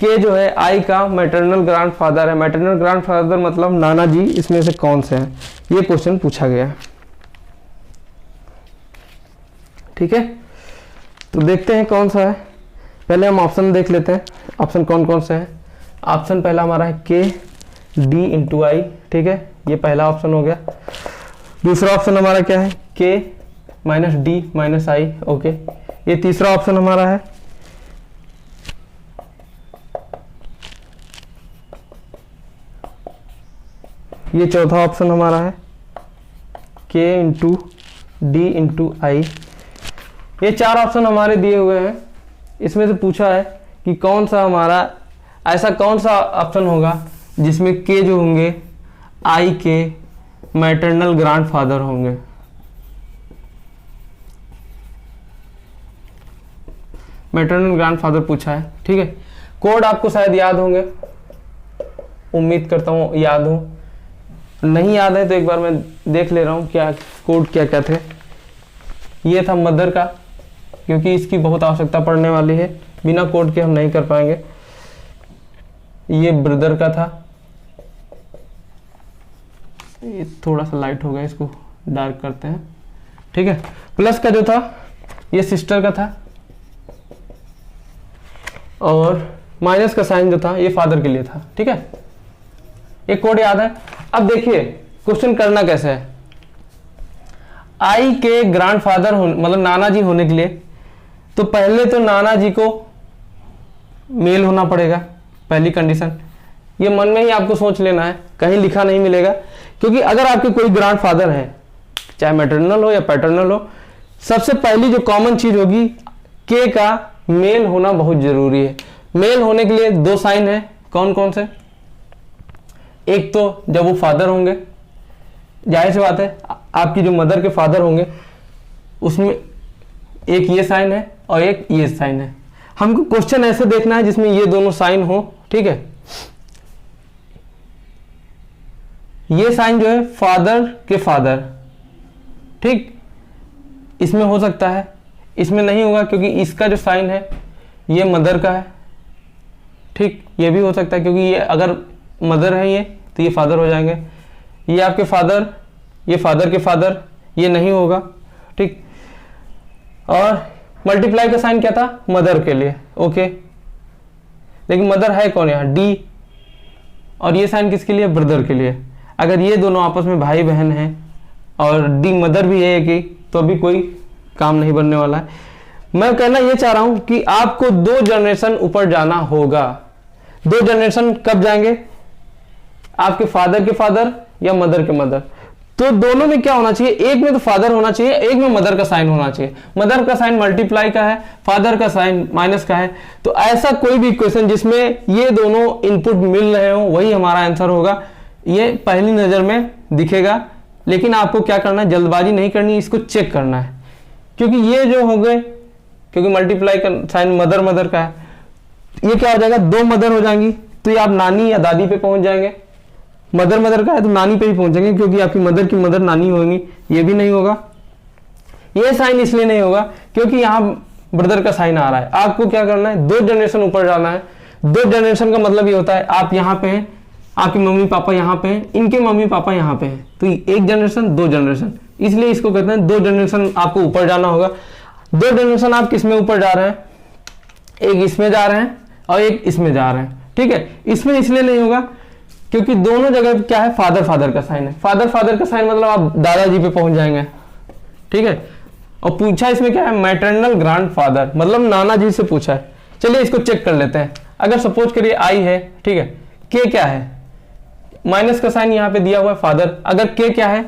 के जो है आई का मैटरनल ग्रैंडफादर है। मैटरनल ग्रैंडफादर मतलब नाना जी, इसमें से कौन से हैं, ये क्वेश्चन पूछा गया है, ठीक है। तो देखते हैं कौन सा है, पहले हम ऑप्शन देख लेते हैं, ऑप्शन कौन कौन से हैं। ऑप्शन पहला हमारा है के डी इंटू आई, ठीक है, ये पहला ऑप्शन हो गया। दूसरा ऑप्शन हमारा क्या है, के माइनस डी माइनस आई, ओके, ये तीसरा ऑप्शन हमारा है। ये चौथा ऑप्शन हमारा है के इंटू डी इंटू आई। ये 4 ऑप्शन हमारे दिए हुए हैं, इसमें से पूछा है कि कौन सा हमारा ऐसा कौन सा ऑप्शन होगा जिसमें के जो होंगे आई के मैटरनल ग्रैंडफादर होंगे। मैटरनल ग्रैंडफादर पूछा है, ठीक है। कोड आपको शायद याद होंगे, उम्मीद करता हूँ याद हो, नहीं याद है तो एक बार मैं देख ले रहा हूँ क्या कोड क्या क्या थे। ये था मदर का, क्योंकि इसकी बहुत आवश्यकता पड़ने वाली है, बिना कोड के हम नहीं कर पाएंगे। ये ब्रदर का था, ये थोड़ा सा लाइट हो गया, इसको डार्क करते हैं, ठीक है। प्लस का जो था ये सिस्टर का था, और माइनस का साइन जो था ये फादर के लिए था, ठीक है। एक कोड याद है। अब देखिए क्वेश्चन करना कैसे है। आई के ग्रैंडफादर मतलब नाना जी होने के लिए तो पहले तो नाना जी को मेल होना पड़ेगा, पहली कंडीशन। ये मन में ही आपको सोच लेना है, कहीं लिखा नहीं मिलेगा, क्योंकि अगर आपके कोई ग्रैंडफादर है, चाहे मैटरनल हो या पैटर्नल हो, सबसे पहली जो कॉमन चीज होगी के का मेल होना बहुत जरूरी है। मेल होने के लिए 2 साइन है, कौन कौन से, एक तो जब वो फादर होंगे, जाहिर सी बात है आपकी जो मदर के फादर होंगे उसमें एक ये साइन है और एक ये साइन है। हमको क्वेश्चन ऐसे देखना है जिसमें ये दोनों साइन हो, ठीक है। ये साइन जो है फादर के फादर, ठीक, इसमें हो सकता है, इसमें नहीं होगा क्योंकि इसका जो साइन है ये मदर का है, ठीक, ये भी हो सकता है क्योंकि ये अगर मदर है ये तो ये फादर हो जाएंगे। ये आपके फादर, ये फादर के फादर, ये नहीं होगा, ठीक। और मल्टीप्लाई का साइन क्या था, मदर के लिए, ओके। लेकिन मदर है कौन यहाँ, डी, और ये साइन किसके लिए, ब्रदर के लिए। अगर ये दोनों आपस में भाई बहन हैं और डी मदर भी है कि, तो अभी कोई काम नहीं बनने वाला है। मैं कहना ये चाह रहा हूं कि आपको 2 जनरेशन ऊपर जाना होगा। 2 जनरेशन कब जाएंगे, आपके फादर के फादर या मदर के मदर। तो दोनों में क्या होना चाहिए, एक में तो फादर होना चाहिए, एक में मदर का साइन होना चाहिए। मदर का साइन मल्टीप्लाई का है, फादर का साइन माइनस का है। तो ऐसा कोई भी इक्वेशन जिसमें ये दोनों इनपुट मिल रहे हो वही हमारा आंसर होगा। ये पहली नजर में दिखेगा, लेकिन आपको क्या करना है, जल्दबाजी नहीं करनी, इसको चेक करना है। क्योंकि ये जो हो गए, क्योंकि मल्टीप्लाई का साइन मदर मदर का है, ये क्या हो जाएगा, 2 मदर हो जाएंगी, तो ये आप नानी या दादी पे पहुंच जाएंगे। मदर मदर का है तो नानी पे ही पहुंचेंगे, क्योंकि आपकी मदर की मदर नानी होंगी, ये भी नहीं होगा। ये साइन इसलिए नहीं होगा क्योंकि यहाँ ब्रदर का साइन आ रहा है। आपको क्या करना है, 2 जनरेशन ऊपर जाना है। 2 जनरेशन का मतलब ये होता है आप यहाँ पे हैं, आपके मम्मी पापा यहाँ पे हैं, इनके मम्मी पापा यहाँ पे हैं, तो 1 जनरेशन 2 जनरेशन, इसलिए इसको कहते हैं 2 जनरेशन आपको ऊपर जाना होगा। 2 जनरेशन आप किस में ऊपर जा रहे हैं, एक इसमें जा रहे हैं और एक इसमें जा रहे हैं, ठीक है। इसमें इसलिए नहीं होगा क्योंकि दोनों जगह क्या है, फादर फादर का साइन है। फादर फादर का साइन मतलब आप दादाजी पे पहुंच जाएंगे, ठीक है। और पूछा इसमें क्या है, मैटरनल ग्रैंड फादर, मतलब नाना जी से पूछा है। चलिए इसको चेक कर लेते हैं। अगर सपोज करिए आई है, ठीक है, के क्या है, माइनस का साइन यहाँ पे दिया हुआ है फादर। अगर के क्या है,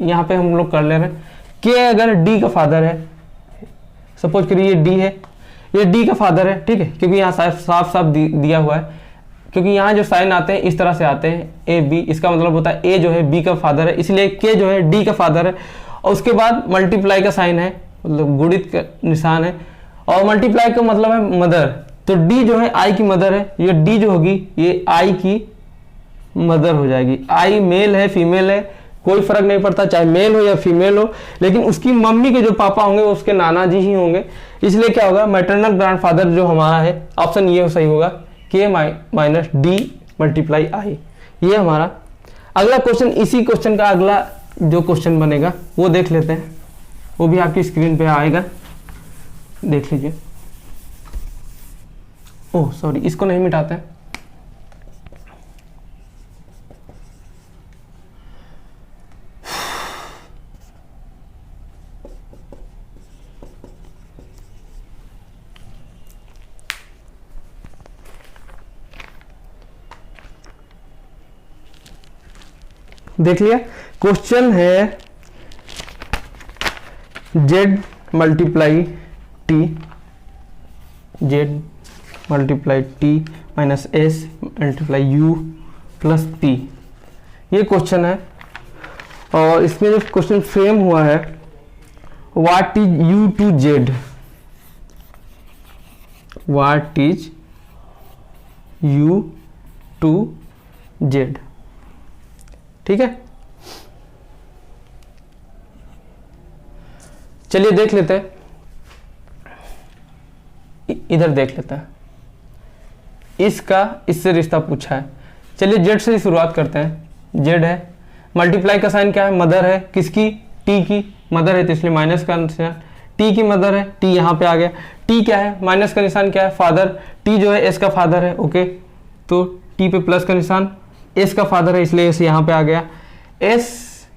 यहाँ पे हम लोग कर ले रहे हैं, के अगर डी का फादर है, सपोज करिए ये डी है, ये डी का फादर है, ठीक है, क्योंकि यहाँ साफ साफ दिया हुआ है, क्योंकि यहाँ जो साइन आते हैं इस तरह से आते हैं, ए बी, इसका मतलब होता है ए जो है बी का फादर है, इसलिए के जो है डी का फादर है। और उसके बाद मल्टीप्लाई का साइन है, मतलब गुणित का निशान है, और मल्टीप्लाई का मतलब है मदर, तो डी जो है आई की मदर है, ये डी जो होगी ये आई की मदर हो जाएगी। आई मेल है फीमेल है कोई फर्क नहीं पड़ता, चाहे मेल हो या फीमेल हो, लेकिन उसकी मम्मी के जो पापा होंगे वो उसके नाना जी ही होंगे, इसलिए क्या होगा, मैटरनल ग्रैंडफादर जो हमारा है, ऑप्शन ये सही होगा, के माइनस डी मल्टीप्लाई आई। ये हमारा अगला क्वेश्चन, इसी क्वेश्चन का अगला जो क्वेश्चन बनेगा वो देख लेते हैं, वो भी आपकी स्क्रीन पे आएगा, देख लीजिए। ओह सॉरी, इसको नहीं मिटाते हैं। देख लिया, क्वेश्चन है z multiply T, z multiply T minus S multiply U plus P, ये क्वेश्चन है। और इसमें जो क्वेश्चन फ्रेम हुआ है, what is U to Z, what is U to Z, ठीक है। चलिए देख लेते हैं, इधर देख लेते हैं, इसका इससे रिश्ता पूछा है। चलिए जेड से ही शुरुआत करते हैं। जेड है, मल्टीप्लाई का साइन क्या है, मदर है, किसकी, टी की मदर है, तो इसलिए माइनस का निशान, टी की मदर है, टी यहाँ पे आ गया। टी क्या है, माइनस का निशान क्या है, फादर, टी जो है एस का फादर है, ओके, तो टी पे प्लस का निशान, एस का फादर है इसलिए एस यहाँ पे आ गया। एस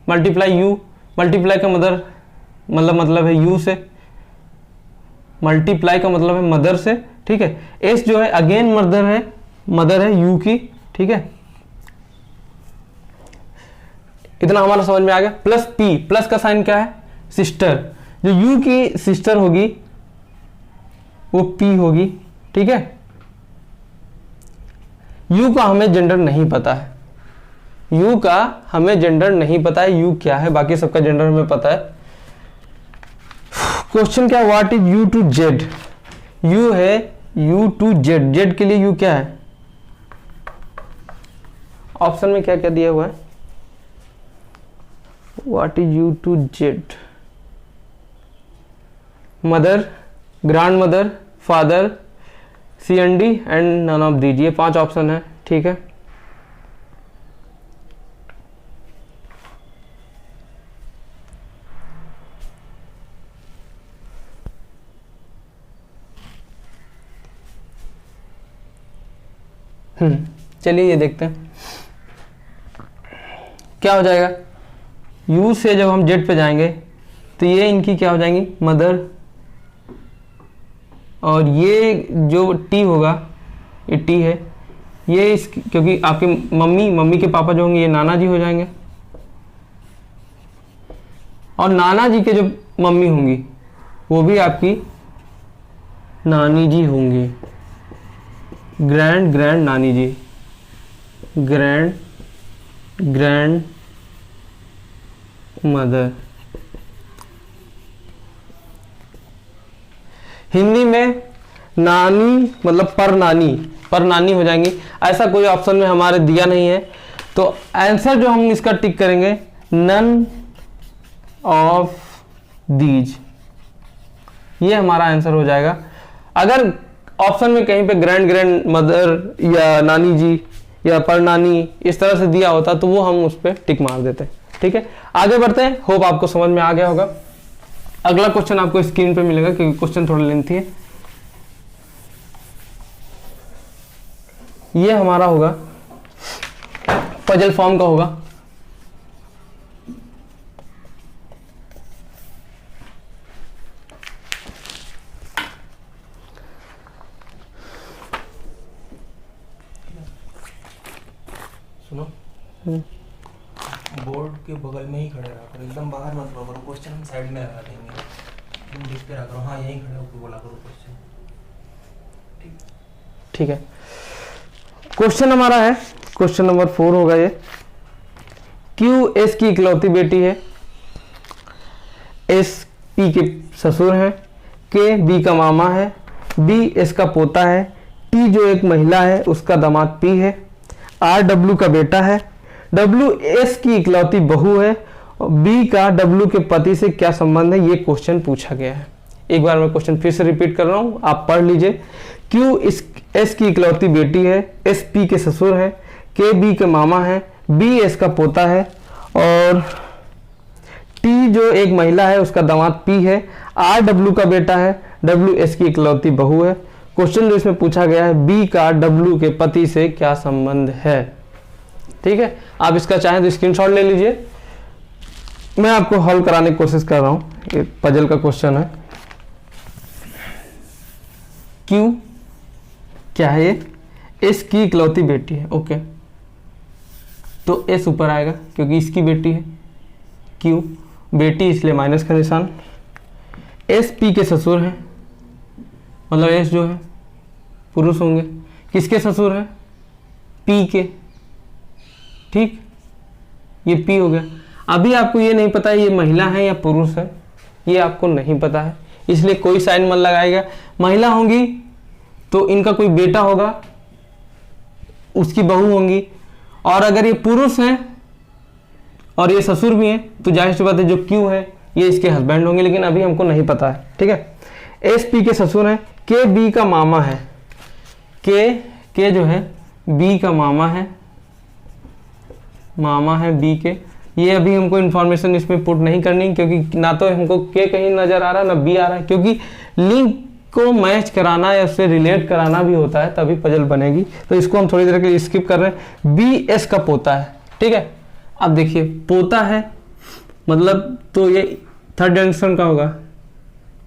मल्टीप्लाई यू, मल्टीप्लाई का मदर मतलब है यू से, मल्टीप्लाई का मतलब है मदर से, ठीक है। एस जो है अगेन मदर है यू की, ठीक है। इतना हमारा समझ में आ गया। प्लस पी, प्लस का साइन क्या है, सिस्टर, जो यू की सिस्टर होगी वो पी होगी, ठीक है। यू का हमें जेंडर नहीं पता है, यू का हमें जेंडर नहीं पता है, यू क्या है, बाकी सबका जेंडर हमें पता है। क्वेश्चन क्या, what is U to Z, U है यू टू जेड, जेड के लिए यू क्या है, ऑप्शन में क्या क्या दिया हुआ है, what is U to Z, mother, grand mother, father, CND and none of these, ये 5 ऑप्शन है, ठीक है। चलिए ये देखते हैं क्या हो जाएगा। U से जब हम Z पे जाएंगे तो ये इनकी क्या हो जाएंगी, मदर, और ये जो T होगा ये T है, ये इस क्योंकि आपके मम्मी के पापा जो होंगे ये नाना जी हो जाएंगे, और नाना जी के जो मम्मी होंगी वो भी आपकी नानी जी होंगी, ग्रैंड नानी जी, ग्रैंड मदर। हिंदी में नानी मतलब पर नानी हो जाएंगी। ऐसा कोई ऑप्शन में हमारे दिया नहीं है, तो आंसर जो हम इसका टिक करेंगे, नन ऑफ दीज, ये हमारा आंसर हो जाएगा। अगर ऑप्शन में कहीं पे ग्रैंड मदर या नानी जी या पर नानी इस तरह से दिया होता तो वो हम उस पर टिक मार देते, ठीक है। आगे बढ़ते हैं, होप आपको समझ में आ गया होगा। अगला क्वेश्चन आपको स्क्रीन पे मिलेगा क्योंकि क्वेश्चन थोड़ा लेंथी है। ये हमारा होगा पजल फॉर्म का होगा। सुनो, बोर्ड के बगल में ही खड़े रहा करो, एकदम बाहर मत रहो करो, क्वेश्चन हम साइड में लगा देंगे, तुम डिस्क पे रखा करो, हाँ यहीं खड़े होकर बोला करो क्वेश्चन। ठीक है, क्वेश्चन हमारा है, क्वेश्चन नंबर 4 होगा ये। क्यू एस की इकलौती बेटी है, एस पी के ससुर हैं, के बी का मामा है, बी एस का पोता है, टी जो एक महिला है उसका दामाद पी है, आर डब्ल्यू का बेटा है, डब्ल्यू एस की इकलौती बहू है, और बी का डब्ल्यू के पति से क्या संबंध है, ये क्वेश्चन पूछा गया है। एक बार मैं क्वेश्चन फिर से रिपीट कर रहा हूं, आप पढ़ लीजिए। क्यू एस की इकलौती बेटी है, एस पी के ससुर है, के बी के मामा है, बी एस का पोता है, और टी जो एक महिला है उसका दामाद पी है, आर डब्ल्यू का बेटा है, डब्ल्यू एस की इकलौती बहू है। क्वेश्चन जो इसमें पूछा गया है, बी का डब्ल्यू के पति से क्या संबंध है। ठीक है, आप इसका चाहें तो स्क्रीनशॉट ले लीजिए, मैं आपको हल कराने की कोशिश कर रहा हूं। ये पजल का क्वेश्चन है। क्यू क्या है, ये एस की इकलौती बेटी है। ओके, तो एस ऊपर आएगा क्योंकि इसकी बेटी है, क्यू बेटी इसलिए माइनस का निशान। एस पी के ससुर हैं, मतलब एस जो है पुरुष होंगे, किसके ससुर हैं, पी के। ठीक, ये पी हो गया। अभी आपको ये नहीं पता है ये महिला है या पुरुष है, ये आपको नहीं पता है, इसलिए कोई साइन मत लगाएगा। महिला होंगी तो इनका कोई बेटा होगा, उसकी बहू होंगी, और अगर ये पुरुष हैं और ये ससुर भी हैं तो जाहिर सी बात है जो क्यू है ये इसके हस्बैंड होंगे, लेकिन अभी हमको नहीं पता है। ठीक है, एस पी के ससुर हैं, के बी का मामा है, के जो है बी का मामा है, मामा है बी के। ये अभी हमको इन्फॉर्मेशन इसमें पुट नहीं करनी क्योंकि ना तो हमको के कहीं नजर आ रहा है ना बी आ रहा है, क्योंकि लिंक को मैच कराना या उससे रिलेट कराना भी होता है तभी पजल बनेगी। तो इसको हम थोड़ी देर के लिए स्किप कर रहे हैं। बी एस का पोता है। ठीक है, अब देखिए पोता है मतलब तो ये थर्ड जनरेशन का होगा।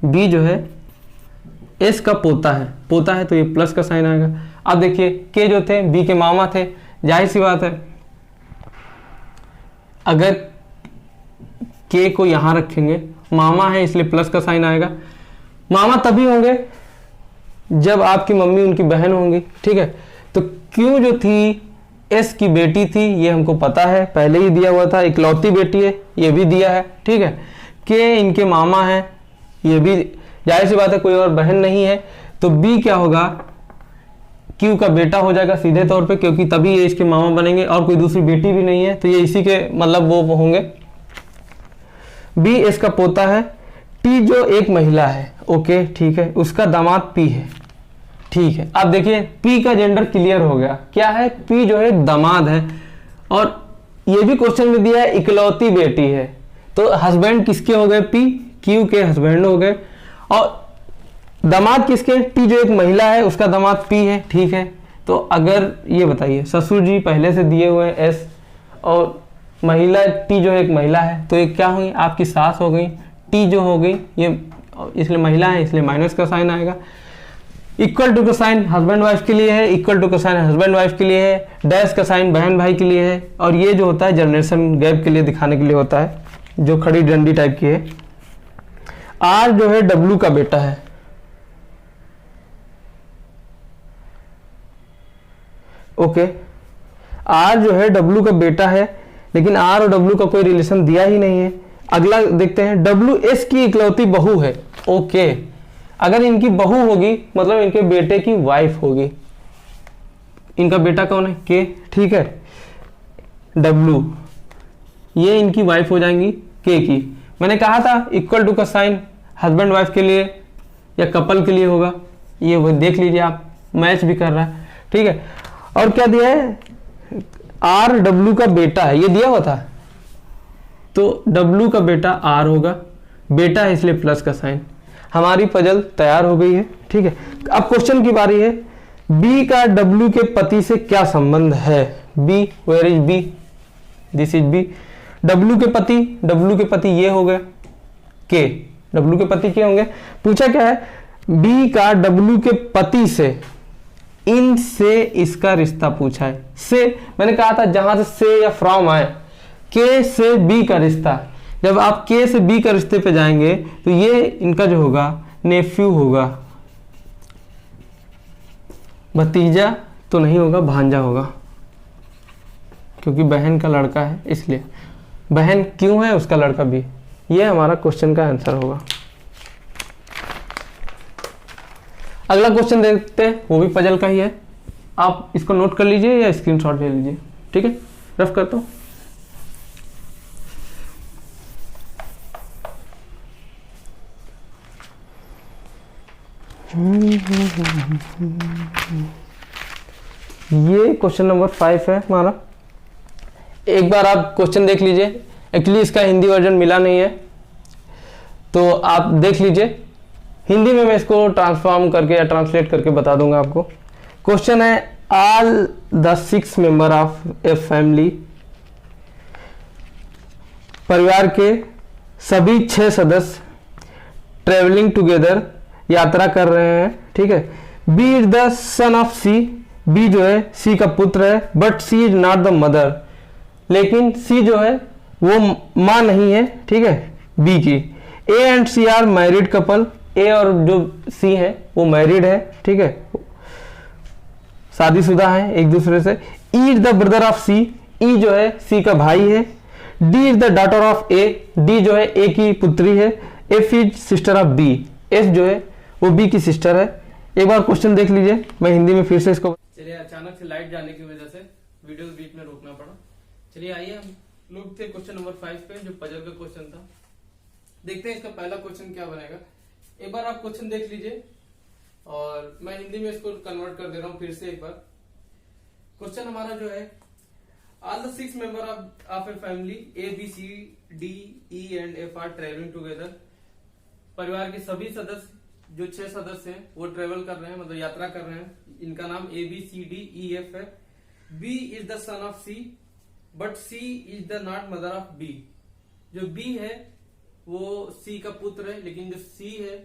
बी जो है एस का पोता है तो ये प्लस का साइन आएगा। अब देखिए के जो थे बी के मामा थे, जाहिर सी बात है अगर के को यहां रखेंगे, मामा है इसलिए प्लस का साइन आएगा। मामा तभी होंगे जब आपकी मम्मी उनकी बहन होंगी। ठीक है, तो क्यों जो थी एस की बेटी थी ये हमको पता है, पहले ही दिया हुआ था, इकलौती बेटी है ये भी दिया है। ठीक है, के इनके मामा है, ये भी जाहिर सी बात है कोई और बहन नहीं है, तो बी क्या होगा, क्यू का बेटा हो जाएगा सीधे तौर पे, क्योंकि तभी ये इसके मामा बनेंगे और कोई दूसरी बेटी भी नहीं है, तो ये इसी के मतलब वो होंगे। बी एस का पोता है, टी जो एक महिला है, ओके ठीक है, उसका दामाद पी है। ठीक है, अब देखिए पी का जेंडर क्लियर हो गया, क्या है, पी जो है दामाद है, और ये भी क्वेश्चन में दिया है इकलौती बेटी है, तो हस्बैंड किसके हो गए, पी, क्यू के हस्बैंड हो गए, और दामाद किसके, टी जो एक महिला है उसका दामाद पी है। ठीक है, तो अगर ये बताइए ससुर जी पहले से दिए हुए हैं एस, और महिला टी जो एक महिला है तो ये क्या हुई, आपकी सास हो गई, टी जो हो गई ये इसलिए महिला है इसलिए माइनस का साइन आएगा। इक्वल टू का साइन हस्बैंड वाइफ के लिए है, इक्वल टू का साइन हस्बैंड वाइफ के लिए है, डैश का साइन बहन भाई के लिए है, और ये जो होता है जनरेशन गैप के लिए दिखाने के लिए होता है, जो खड़ी डंडी टाइप की है। आर जो है डब्ल्यू का बेटा है, ओके, आर जो है डब्ल्यू का बेटा है, लेकिन आर और डब्ल्यू का कोई रिलेशन दिया ही नहीं है। अगला देखते हैं, डब्ल्यू एस की इकलौती बहू है, ओके, अगर इनकी बहू होगी मतलब इनके बेटे की वाइफ होगी। इनका बेटा कौन है, के, ठीक है, डब्ल्यू ये इनकी वाइफ हो जाएंगी के की। मैंने कहा था इक्वल टू का साइन हस्बैंड वाइफ के लिए या कपल के लिए होगा, ये वो देख लीजिए आप, मैच भी कर रहा है। ठीक है, और क्या दिया है, आर डब्ल्यू का बेटा है, ये दिया हुआ था, तो डब्ल्यू का बेटा आर होगा, बेटा है इसलिए प्लस का साइन। हमारी पजल तैयार हो गई है। ठीक है, अब क्वेश्चन की बारी है, बी का डब्ल्यू के पति से क्या संबंध है। B, where is B, this is B. W के पति ये हो गए के, डब्ल्यू के पति क्या होंगे। पूछा क्या है, बी का डब्ल्यू के पति से, इन से इसका रिश्ता पूछा है। से मैंने कहा था जहां से या फ्रॉम आए, के से बी का रिश्ता। जब आप के से बी का रिश्ते पे जाएंगे तो ये इनका जो होगा नेफ्यू होगा, भतीजा तो नहीं होगा, भांजा होगा, क्योंकि बहन का लड़का है इसलिए। बहन क्यों है, उसका लड़का भी। ये हमारा क्वेश्चन का आंसर होगा। अगला क्वेश्चन देखते हैं, वो भी पजल का ही है। आप इसको नोट कर लीजिए या स्क्रीनशॉट ले लीजिए, ठीक है। रफ करता हूं। ये क्वेश्चन नंबर 5 है हमारा। एक बार आप क्वेश्चन देख लीजिए। एक्चुअली इसका हिंदी वर्जन मिला नहीं है, तो आप देख लीजिए। हिंदी में मैं इसको ट्रांसफॉर्म करके या ट्रांसलेट करके बता दूंगा आपको। क्वेश्चन है, all the 6 member of a family, परिवार के सभी 6 सदस्य ट्रेवलिंग टुगेदर, यात्रा कर रहे हैं, ठीक है। B is the son of C, B जो है सी का पुत्र है, but C is not the mother, लेकिन सी जो है वो मां नहीं है, ठीक है, बी की। A and C are married couple, A और जो सी है वो मैरिड है, ठीक है, शादीशुदा है एक दूसरे से। E is the brother of C, E जो है सी का भाई है। D is the daughter of A, D जो है ए की पुत्री है। F is sister of B, F जो है वो बी की सिस्टर है। एक बार क्वेश्चन देख लीजिए, मैं हिंदी में फिर से इसको। चलिए, अचानक से लाइट जाने की वजह से वीडियो बीच में रोकना पड़ा। चलिए आइए हम लोग थे क्वेश्चन नंबर 5 पे, जो पजल का क्वेश्चन था। देखते हैं इसका पहला क्वेश्चन क्या बनेगा। एक बार आप क्वेश्चन देख लीजिए और मैं हिंदी में इसको कन्वर्ट कर दे रहा हूँ फिर से एक बार। क्वेश्चन हमारा जो है, all the 6 member of a family A B C D E and F are travelling together, परिवार के सभी सदस्य जो 6 सदस्य हैं वो ट्रेवल कर रहे हैं, मतलब यात्रा कर रहे हैं। इनका नाम A B C D E F है। B is the son of C, but C is the not mother of B. जो बी है वो सी का पुत्र है, लेकिन जो सी है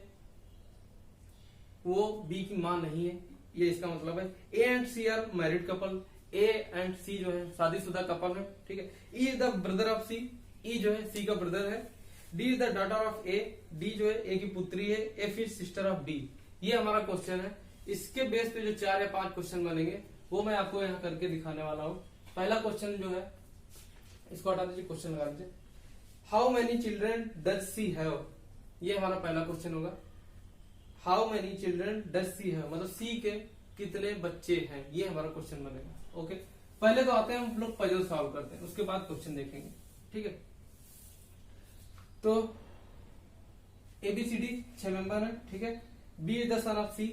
वो बी की मां नहीं है, ये इसका मतलब है। A and C are married couple, A and C जो है शादीशुदा कपल है, ठीक है। E is the brother of C, E जो है सी का ब्रदर है। D is the daughter of A, D जो है ए की पुत्री है। F is sister of B. ये हमारा क्वेश्चन है। इसके बेस पे जो 4 या 5 क्वेश्चन बनेंगे वो मैं आपको यहाँ करके दिखाने वाला हूँ। पहला क्वेश्चन जो है, इसको हटा दीजिए, क्वेश्चन लगा दीजिए। How many children does she have, ये हमारा पहला क्वेश्चन होगा। How many children does she have, मतलब सी के कितने बच्चे हैं, ये हमारा क्वेश्चन बनेगा। ओके, पहले तो आते हैं हम लोग पजल सॉल्व करते हैं, उसके बाद क्वेश्चन देखेंगे, ठीक है। तो एबीसीडी 6 मेंबर है, ठीक है। B is the son of C,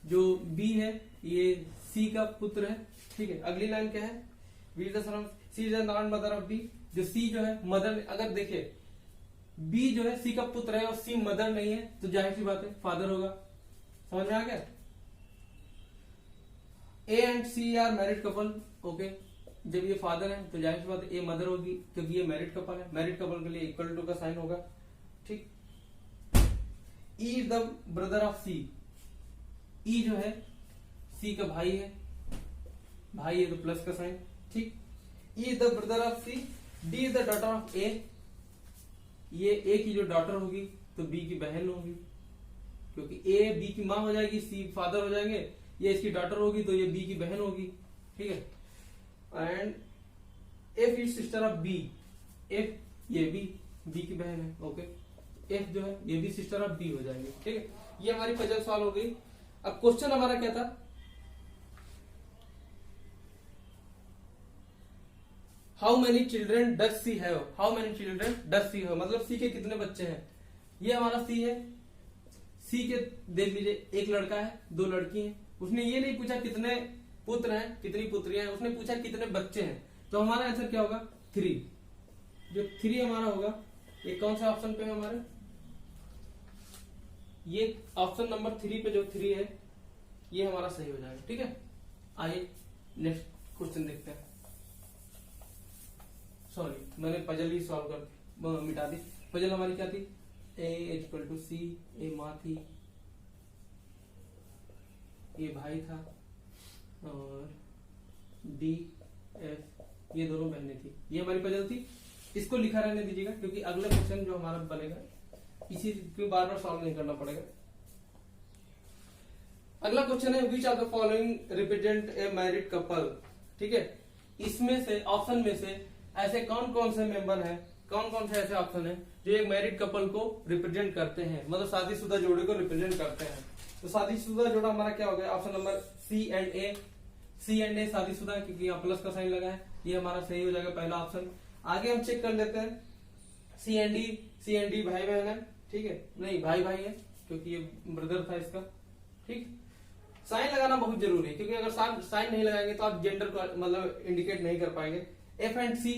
जो बी है ये सी का पुत्र है, ठीक है। अगली लाइन क्या है, B is the son of C is the not mother of B, जो सी जो है मदर, अगर देखिए बी जो है सी का पुत्र है और सी मदर नहीं है, तो जाहिर सी बात है फादर होगा। समझ में आ गया। A and C are married couple, okay. जब ये फादर है तो जाहिर सी बात है ए मदर होगी, क्योंकि ये मैरिड कपल है। मैरिड कपल के लिए इक्वल टू का साइन होगा, ठीक। E is the brother of C, E जो है सी का भाई है, भाई है तो प्लस का साइन, ठीक। E is the brother of C. D is the daughter of A, ये ए की जो डॉटर होगी तो बी की बहन होगी, क्योंकि ए बी की मां हो जाएगी, सी फादर हो जाएंगे, ये इसकी डॉटर होगी तो ये बी की बहन होगी, ठीक है। And F is sister of B, F ये बी की बहन है, ओके। एफ जो है ये भी सिस्टर ऑफ बी हो जाएंगे, ठीक है। ये हमारी पजल सॉल्व हो गई। अब क्वेश्चन हमारा क्या था, how many children does she have, how many children does she have, मतलब सी के कितने बच्चे हैं। ये हमारा सी है, सी के देख लीजिए, एक लड़का है 2 लड़की हैं। उसने ये नहीं पूछा कितने पुत्र हैं कितनी पुत्रियां हैं, उसने पूछा कितने बच्चे हैं। तो हमारा आंसर क्या होगा, 3। जो 3 हमारा होगा, ये कौन सा ऑप्शन पे है हमारे, ये ऑप्शन नंबर 3 पे जो 3 है ये हमारा सही हो जाएगा, ठीक है। आइए नेक्स्ट क्वेश्चन देखते हैं। सॉरी मैंने पजल ही सॉल्व कर मिटा दी। पजल हमारी क्या थी, ए इक्वल टू सी, ए माँ थी, ये भाई था, और डी एफ ये दोनों बहनें थी। ये हमारी पजल थी। इसको लिखा रहने दीजिएगा क्योंकि अगला क्वेश्चन जो हमारा बनेगा इसी को बार बार सॉल्व नहीं करना पड़ेगा। अगला क्वेश्चन है which of the following represent a married couple. ठीक है, इसमें से ऑप्शन में से ऐसे कौन कौन से मेंबर हैं, कौन कौन से ऐसे ऑप्शन हैं जो एक मैरिड कपल को रिप्रेजेंट करते हैं, मतलब शादीशुदा जोड़े को रिप्रेजेंट करते हैं। तो शादीशुदा जोड़ा हमारा क्या हो गया, option number C and A. C and A शादीशुदा है क्योंकि यहाँ प्लस का साइन लगा है, ये हमारा सही हो जाएगा पहला ऑप्शन। आगे हम चेक कर लेते हैं C and D. C and D भाई बहन है, ठीक है, नहीं भाई भाई है क्योंकि ये ब्रदर था इसका। ठीक, साइन लगाना बहुत जरूरी है क्योंकि अगर साइन नहीं लगाएंगे तो आप जेंडर को मतलब इंडिकेट नहीं कर पाएंगे। F and C,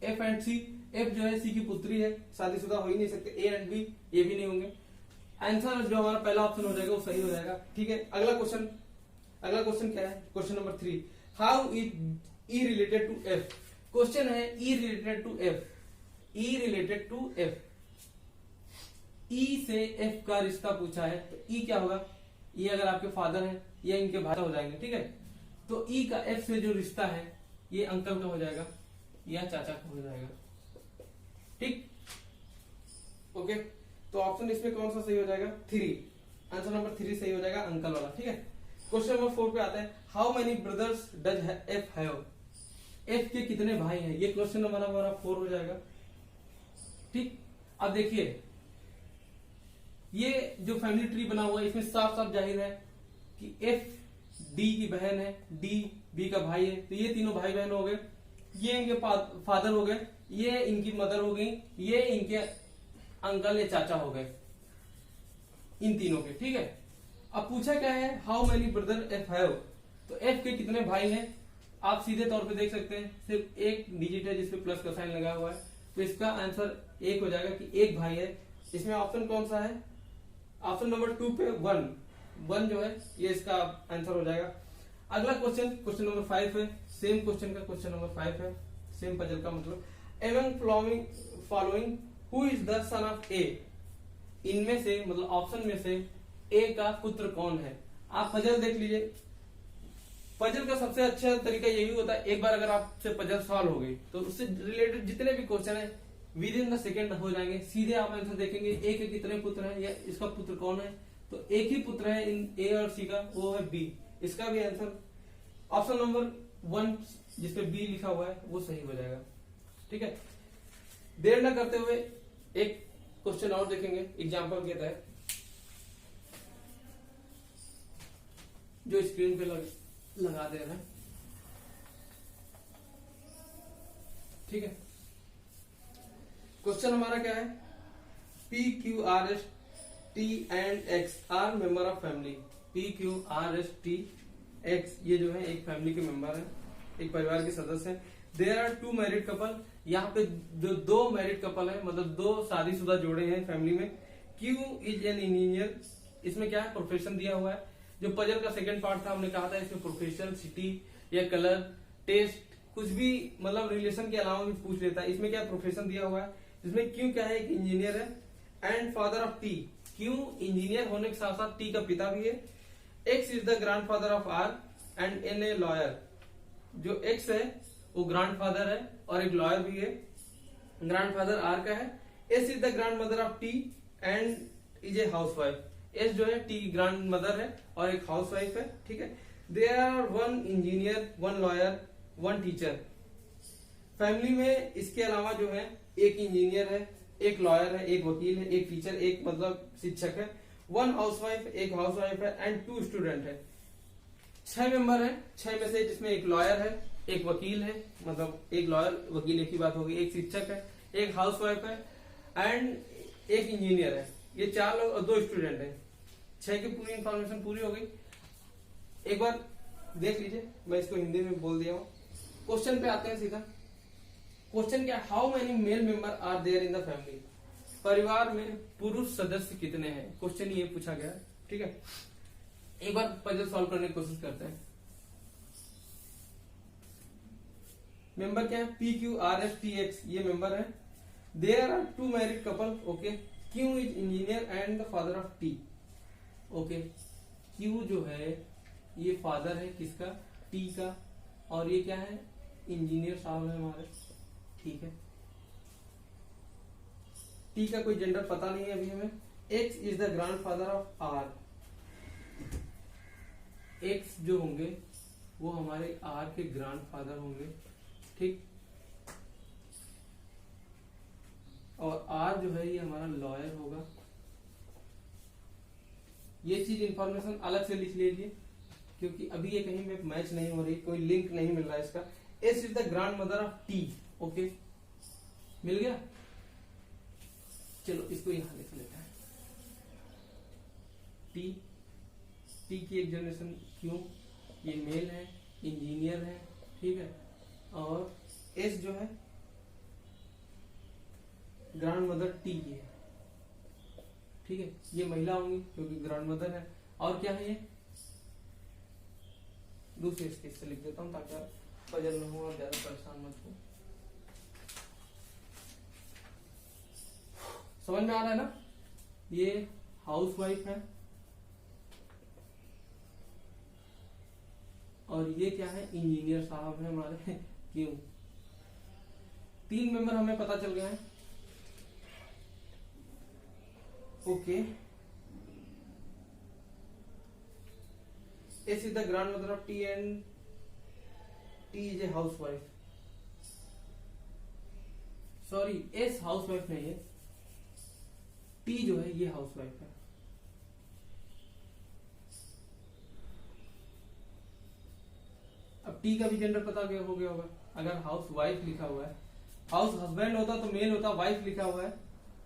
F and C, F जो है सी की पुत्री है, शादीशुदा हो ही नहीं सकते। ए एंड बी ये भी नहीं होंगे। आंसर जो हमारा पहला ऑप्शन हो जाएगा वो सही हो जाएगा। ठीक है, अगला क्वेश्चन क्या है, question number 3, how E related to F. Question है E related to F, E related to F, E से एफ का रिश्ता पूछा है तो ई क्या होगा, ये अगर आपके फादर है या इनके भाई हो जाएंगे। ठीक है, तो ई का एफ से जो रिश्ता है ये अंकल का हो जाएगा या चाचा का हो जाएगा। ठीक, ओके, तो ऑप्शन इसमें कौन सा सही हो जाएगा, 3, आंसर नंबर 3 सही हो जाएगा, अंकल वाला। ठीक है, क्वेश्चन नंबर 4 पे आते हैं, how many brothers does F have. F के कितने भाई हैं, ये क्वेश्चन हमारा 4 हो जाएगा। ठीक, अब देखिए ये जो फैमिली ट्री बना हुआ है इसमें साफ साफ जाहिर है कि एफ डी की बहन है, डी बी का भाई है, तो ये तीनों भाई बहन हो गए, ये इनके फादर हो गए, ये इनकी मदर हो गई, ये इनके अंकल या चाचा हो गए, इन तीनों के। ठीक है, अब पूछा क्या है, how many brother F have, तो एफ के कितने भाई हैं आप सीधे तौर पे देख सकते हैं, सिर्फ एक डिजिट है जिसपे प्लस का साइन लगा हुआ है, तो इसका आंसर 1 हो जाएगा कि एक भाई है। इसमें ऑप्शन कौन सा है, ऑप्शन नंबर 2 पे 1 जो है ये इसका आंसर हो जाएगा। अगला क्वेश्चन, क्वेश्चन नंबर 5 है, सेम क्वेश्चन का क्वेश्चन नंबर 5 है, सेम पजल का मतलब, among following who is the son of A. इनमें से मतलब ऑप्शन में से ए का पुत्र कौन है। आप पजल देख लीजिए, पजल का सबसे अच्छा तरीका यही होता है, एक बार अगर आपसे पजल सॉल्व हो गई तो उससे रिलेटेड जितने भी क्वेश्चन है विद इन द सेकेंड हो जाएंगे, सीधे आप आंसर देखेंगे ए के कितने पुत्र हैं या इसका पुत्र कौन है, तो एक ही पुत्र है इन ए और सी का, वो है बी। इसका भी आंसर ऑप्शन नंबर 1 जिसपे बी लिखा हुआ है वो सही हो जाएगा। ठीक है, देर न करते हुए एक क्वेश्चन और देखेंगे एग्जाम्पल के तहत, जो स्क्रीन पे लगा दे रहा है। ठीक है, क्वेश्चन हमारा क्या है, P Q R S T and X are member of family. P Q R S T X ये जो है एक फैमिली के मेंबर है, एक परिवार के सदस्य हैं। देयर आर 2 मैरिड कपल, यहाँ पे जो 2 मैरिड कपल है मतलब 2 शादीशुदा जोड़े हैं फैमिली में। क्यू इज एन इंजीनियर, इसमें क्या है प्रोफेशन दिया हुआ है। जो पजल का सेकंड पार्ट था हमने कहा था इसमें प्रोफेशन, सिटी या कलर, टेस्ट कुछ भी मतलब रिलेशन के अलावा भी पूछ लेता है। इसमें क्या प्रोफेशन दिया हुआ है, इसमें क्यू क्या है, एक इंजीनियर है। And father of T, Q engineer होने के साथ साथ टी का पिता भी है। X is the grandfather of R and an a lawyer, जो एक्स है वो ग्रैंडफादर है और एक लॉयर भी है, ग्रैंडफादर आर का है। S is the grand mother of T and is a house wife, S जो है टी ग्रैंड मदर है और एक हाउस वाइफ है। ठीक है, there are 1 engineer, 1 lawyer, 1 teacher. Family में इसके अलावा जो है एक इंजीनियर है, एक लॉयर है, एक वकील है, एक टीचर, एक मतलब शिक्षक है, 1 हाउसवाइफ, एक हाउसवाइफ है एंड 2 स्टूडेंट है। 6 मेंबर है, 6 में से जिसमें एक लॉयर है, एक वकील है, मतलब एक लॉयर वकील एक ही बात होगी, एक शिक्षक है, एक हाउसवाइफ है एंड एक इंजीनियर है। ये 4 लोग और 2 स्टूडेंट है। 6 की पूरी इंफॉर्मेशन पूरी हो गई। एक बार देख लीजिए, मैं इसको हिंदी में बोल दिया हूँ। क्वेश्चन पे आते हैं सीधा। क्वेश्चन क्या, how many male member are there in the family. परिवार में पुरुष सदस्य कितने हैं, क्वेश्चन ये पूछा गया। ठीक है, एक बार पजल सॉल्व करने की कोशिश करते हैं। मेंबर क्या है, P Q R S T X, ये मेंबर है। There are two married couple, okay. Q is engineer and the father of T, okay. Q जो है ये फादर है किसका, टी का, और ये क्या है, इंजीनियर साहब है हमारे, ठीक है। टी का कोई जेंडर पता नहीं है अभी हमें। X is the grandfather of R, X जो होंगे वो हमारे आर के ग्रैंडफादर होंगे, ठीक। और आर जो है ये हमारा लॉयर होगा। ये चीज इंफॉर्मेशन अलग से लिख लीजिए क्योंकि अभी ये कहीं में मैच नहीं हो रही, कोई लिंक नहीं मिल रहा है इसका। S is the grand mother of T, okay, मिल गया। चलो इसको यहां लिख लेते हैं। टी, टी की एक जनरेशन क्यों, ये मेल है, इंजीनियर है, ठीक है। और एस जो है ग्रैंड मदर टी की है, ठीक है। ये महिला होंगी क्योंकि ग्रैंड मदर है। और क्या है, ये दूसरे स्केच से लिख देता हूं ताकि आप पजल में हो और ज्यादा परेशान मत हो। समझ में आ रहा है ना। ये हाउस वाइफ है और ये क्या है, इंजीनियर साहब है हमारे। क्यों, तीन मेंबर हमें पता चल गए हैं, okay. S is the grand mother of T and T is a house wife. Sorry, S house wife नहीं है, टी जो है ये हाउस वाइफ है। अब टी का भी जेंडर पता गया हो गया होगा। अगर हाउस वाइफ लिखा हुआ है, हाउस हस्बैंड होता तो मेल होता, वाइफ लिखा हुआ है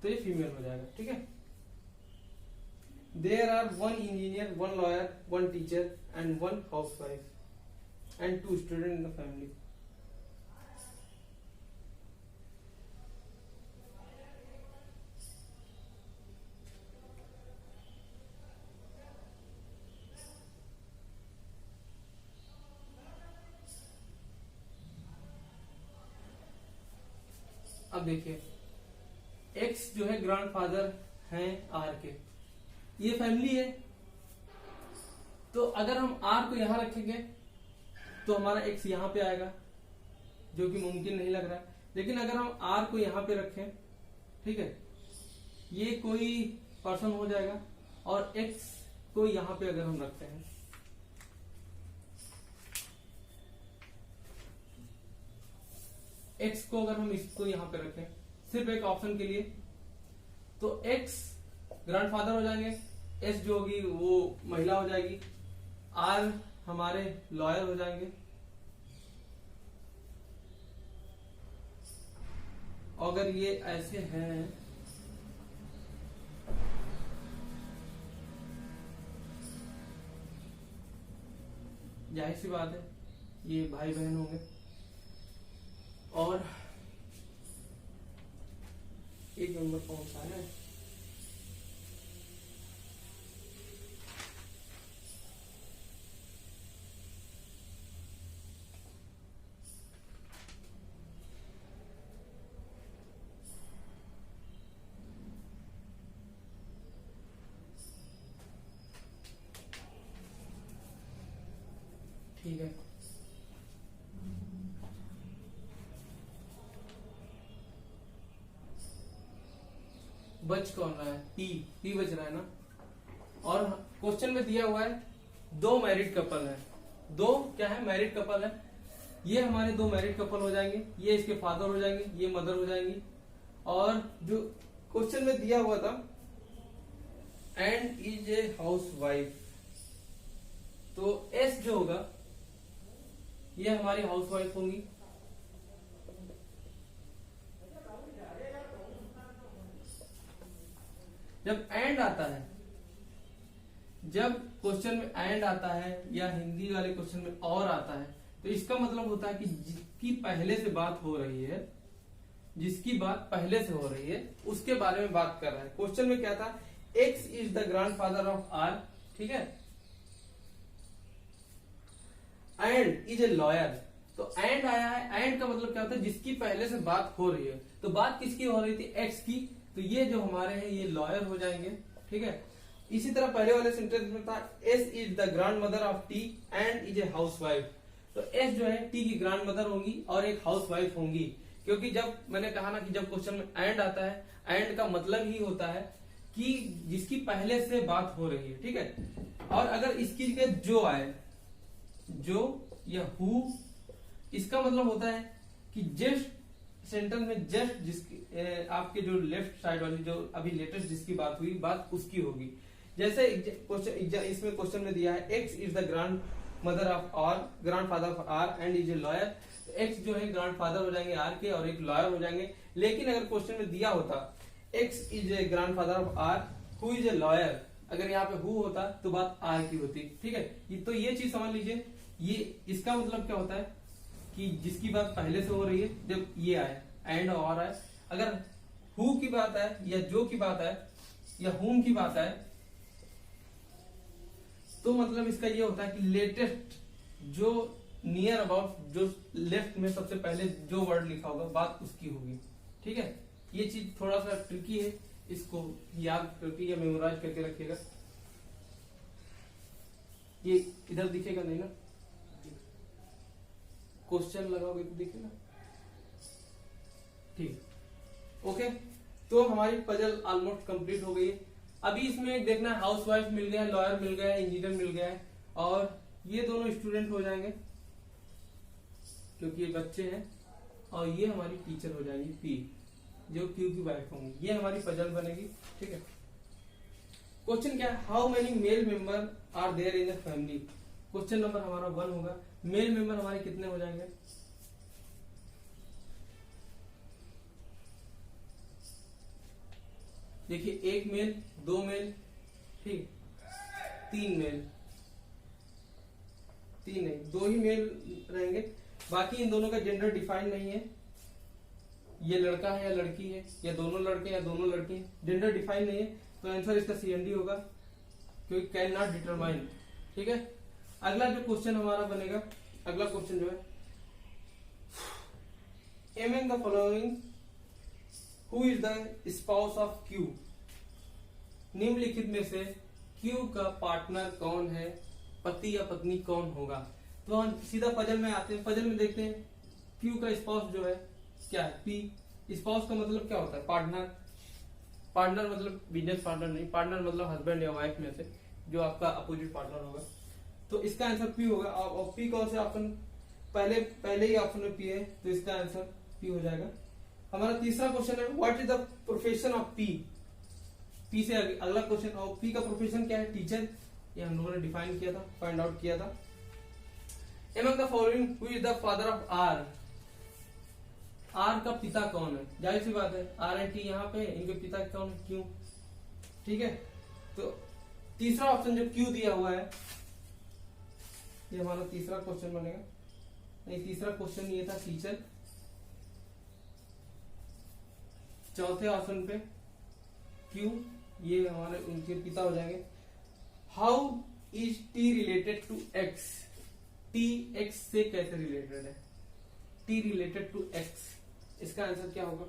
तो ये फीमेल हो जाएगा, ठीक है। There are one engineer, one lawyer, one teacher and one house wife and two student in the family. अब देखिए, एक्स जो है ग्रैंडफादर हैं आर के, ये फैमिली है। तो अगर हम आर को यहां रखेंगे तो हमारा एक्स यहां पे आएगा, जो कि मुमकिन नहीं लग रहा है। लेकिन अगर हम आर को यहां पे रखें, ठीक है, ये कोई पर्सन हो जाएगा। और एक्स को यहां पे अगर हम रखते हैं, एक्स को अगर हम इसको यहां पे रखें सिर्फ एक ऑप्शन के लिए, तो एक्स ग्रैंडफादर हो जाएंगे, एस जो होगी वो महिला हो जाएगी, आर हमारे लॉयर हो जाएंगे। अगर ये ऐसे हैं जाहिर सी बात है ये भाई बहन होंगे। और एक नंबर कौन सा है, ठीक है। बच कौन रहा है, पी, पी बच रहा है ना। और क्वेश्चन में दिया हुआ है दो मैरिड कपल है, दो क्या है, मैरिड कपल है। ये हमारे दो मैरिड कपल हो जाएंगे, ये इसके फादर हो जाएंगे, ये मदर हो जाएंगी। और जो क्वेश्चन में दिया हुआ था and is a house wife, तो एस जो होगा ये हमारी हाउस वाइफ होंगी। जब एंड आता है, जब क्वेश्चन में एंड आता है या हिंदी वाले क्वेश्चन में और आता है, तो इसका मतलब होता है कि जिसकी पहले से बात हो रही है, जिसकी बात पहले से हो रही है उसके बारे में बात कर रहा है। क्वेश्चन में क्या था, X is the grandfather of R, ठीक है, एंड इज ए लॉयर। तो एंड आया है, एंड का मतलब क्या होता है, जिसकी पहले से बात हो रही है। तो बात किसकी हो रही थी, एक्स की, तो ये जो हमारे हैं ये लॉयर हो जाएंगे, ठीक है। इसी तरह पहले वाले सेंटेंस में था S is the grand mother of T and is a house wife. तो एस जो है टी की ग्रैंड मदर होंगी और एक हाउस वाइफ होंगी, क्योंकि जब मैंने कहा ना कि जब क्वेश्चन में एंड आता है, एंड का मतलब ही होता है कि जिसकी पहले से बात हो रही है, ठीक है। और अगर इसकी जगह जो आए, जो या हु, इसका मतलब होता है कि जस्ट सेंटेंस में जस्ट जिसकी आपके जो लेफ्ट साइड वाली जो अभी लेटेस्ट जिसकी बात हुई, बात उसकी होगी। जैसे क्वेश्चन इसमें क्वेश्चन में दिया है X is the grand mother of R, grand father of R and is a lawyer. X जो है ग्रैंड फादर हो जाएंगे आर के और एक लॉयर हो जाएंगे। लेकिन अगर क्वेश्चन में दिया होता X is a grand father of R who is a lawyer, अगर यहाँ पे हु होता तो बात आर की होती, ठीक है। तो ये चीज समझ लीजिए, ये इसका मतलब क्या होता है कि जिसकी बात पहले से हो रही है, जब ये आए एंड और आए, अगर हु की बात है या जो की बात है या हुम की बात है, तो मतलब इसका ये होता है कि लेटेस्ट जो नियर अबाउट जो लेफ्ट में सबसे पहले जो वर्ड लिखा होगा बात उसकी होगी, ठीक है। ये चीज थोड़ा सा ट्रिकी है, इसको याद करके या मेमोराइज करके रखिएगा। ये इधर दिखेगा नहीं ना, क्वेश्चन लगाओगे तो दिखेगा, ठीक। ओके, तो हमारी पजल ऑलमोस्ट कंप्लीट हो गई है। अभी इसमें एक देखना है, हाउस वाइफ मिल गया है, लॉयर मिल गया है, इंजीनियर मिल गया है, और ये दोनों स्टूडेंट हो जाएंगे क्योंकि ये बच्चे हैं, और ये हमारी टीचर हो जाएंगी पी, जो क्यू की वाइफ होंगी। ये हमारी पजल बनेगी, ठीक है। क्वेश्चन क्या है, how many male member are there in the family. Question number हमारा 1 होगा। मेल मेंबर हमारे कितने हो जाएंगे, देखिए, एक मेल, 2 मेल, ठीक, 3 मेल, 3 नहीं 2 ही मेल रहेंगे। बाकी इन दोनों का जेंडर डिफाइन नहीं है, ये लड़का है या लड़की है, या दोनों लड़के या दोनों लड़की है, जेंडर डिफाइन नहीं है। तो आंसर इसका सीएनडी होगा, क्योंकि कैन नॉट डिटरमाइन, ठीक है। अगला जो क्वेश्चन हमारा बनेगा, अगला क्वेश्चन जो है, among the following who is the spouse of Q. निम्नलिखित में से क्यू का पार्टनर कौन है, पति या पत्नी कौन होगा। तो हम सीधा पजल में आते हैं। पजल में देखते हैं क्यू का स्पाउस जो है क्या है, पी। स्पाउस का मतलब क्या होता है, पार्टनर। पार्टनर मतलब बिजनेस पार्टनर नहीं, पार्टनर मतलब हस्बैंड या वाइफ में से जो आपका अपोजिट पार्टनर होगा। तो इसका आंसर पी होगा। और पी कौन से ऑप्शन, पहले ही ऑप्शन में पी है, तो इसका आंसर पी हो जाएगा। हमारा तीसरा क्वेश्चन है, what is the profession of P. P से अगला क्वेश्चन, और पी का प्रोफेशन क्या है, टीचर। ये हम लोगों ने डिफाइन किया था, फाइंड आउट किया था। Among the following who is the father of R. R का पिता कौन है, जाहिर सी बात है, आर एंड टी यहाँ पे, इनके पिता कौन है, क्यू, ठीक है। तो तीसरा ऑप्शन जो क्यू दिया हुआ है, ये हमारा तीसरा क्वेश्चन बनेगा। नहीं, तीसरा क्वेश्चन ये था टीचर। चौथे ऑप्शन पे क्यू, ये हमारे उनके पिता हो जाएंगे। How is T related to X. T X से कैसे रिलेटेड है, टी रिलेटेड टू एक्स, इसका आंसर क्या होगा।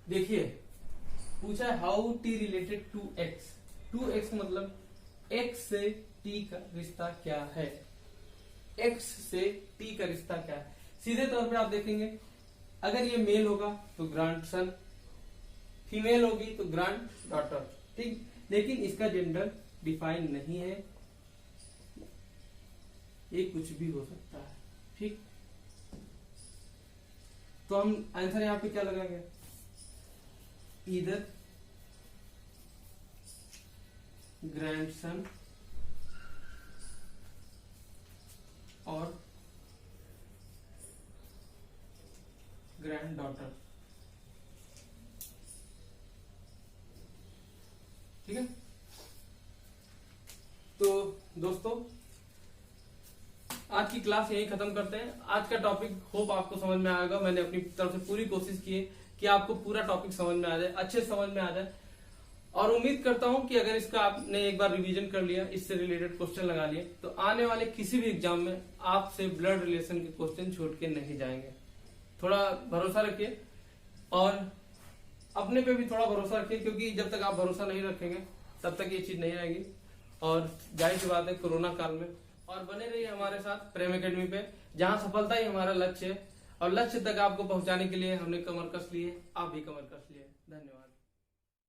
देखिए, पूछा है how T related to X. To X मतलब एक्स से टी का रिश्ता क्या है, एक्स से टी का रिश्ता क्या है। सीधे तौर पे आप देखेंगे, अगर ये मेल होगा तो ग्रैंड सन, फीमेल होगी तो ग्रैंड डॉटर, ठीक। लेकिन इसका जेंडर डिफाइन नहीं है, ये कुछ भी हो सकता है, ठीक। तो हम आंसर यहां पे क्या लगाएंगे, ईदर ग्रैंडसन और ग्रैंड डॉटर, ठीक है। तो दोस्तों, आज की क्लास यही खत्म करते हैं। आज का टॉपिक होप आपको समझ में आएगा। मैंने अपनी तरफ से पूरी कोशिश की है कि आपको पूरा टॉपिक समझ में आ जाए, अच्छे समझ में आ जाए। और उम्मीद करता हूं कि अगर इसका आपने एक बार रिवीजन कर लिया, इससे रिलेटेड क्वेश्चन लगा लिए, तो आने वाले किसी भी एग्जाम में आपसे ब्लड रिलेशन के क्वेश्चन छूट के नहीं जाएंगे। थोड़ा भरोसा रखिए और अपने पे भी थोड़ा भरोसा रखिए, क्योंकि जब तक आप भरोसा नहीं रखेंगे तब तक ये चीज नहीं आएगी। और जाहिर सी बात है कोरोना काल में, और बने रहिए हमारे साथ प्रेम एकेडमी पे, जहां सफलता ही हमारा लक्ष्य है और लक्ष्य तक आपको पहुंचाने के लिए हमने कमर कस ली है, आप भी कमर कस लिए। धन्यवाद।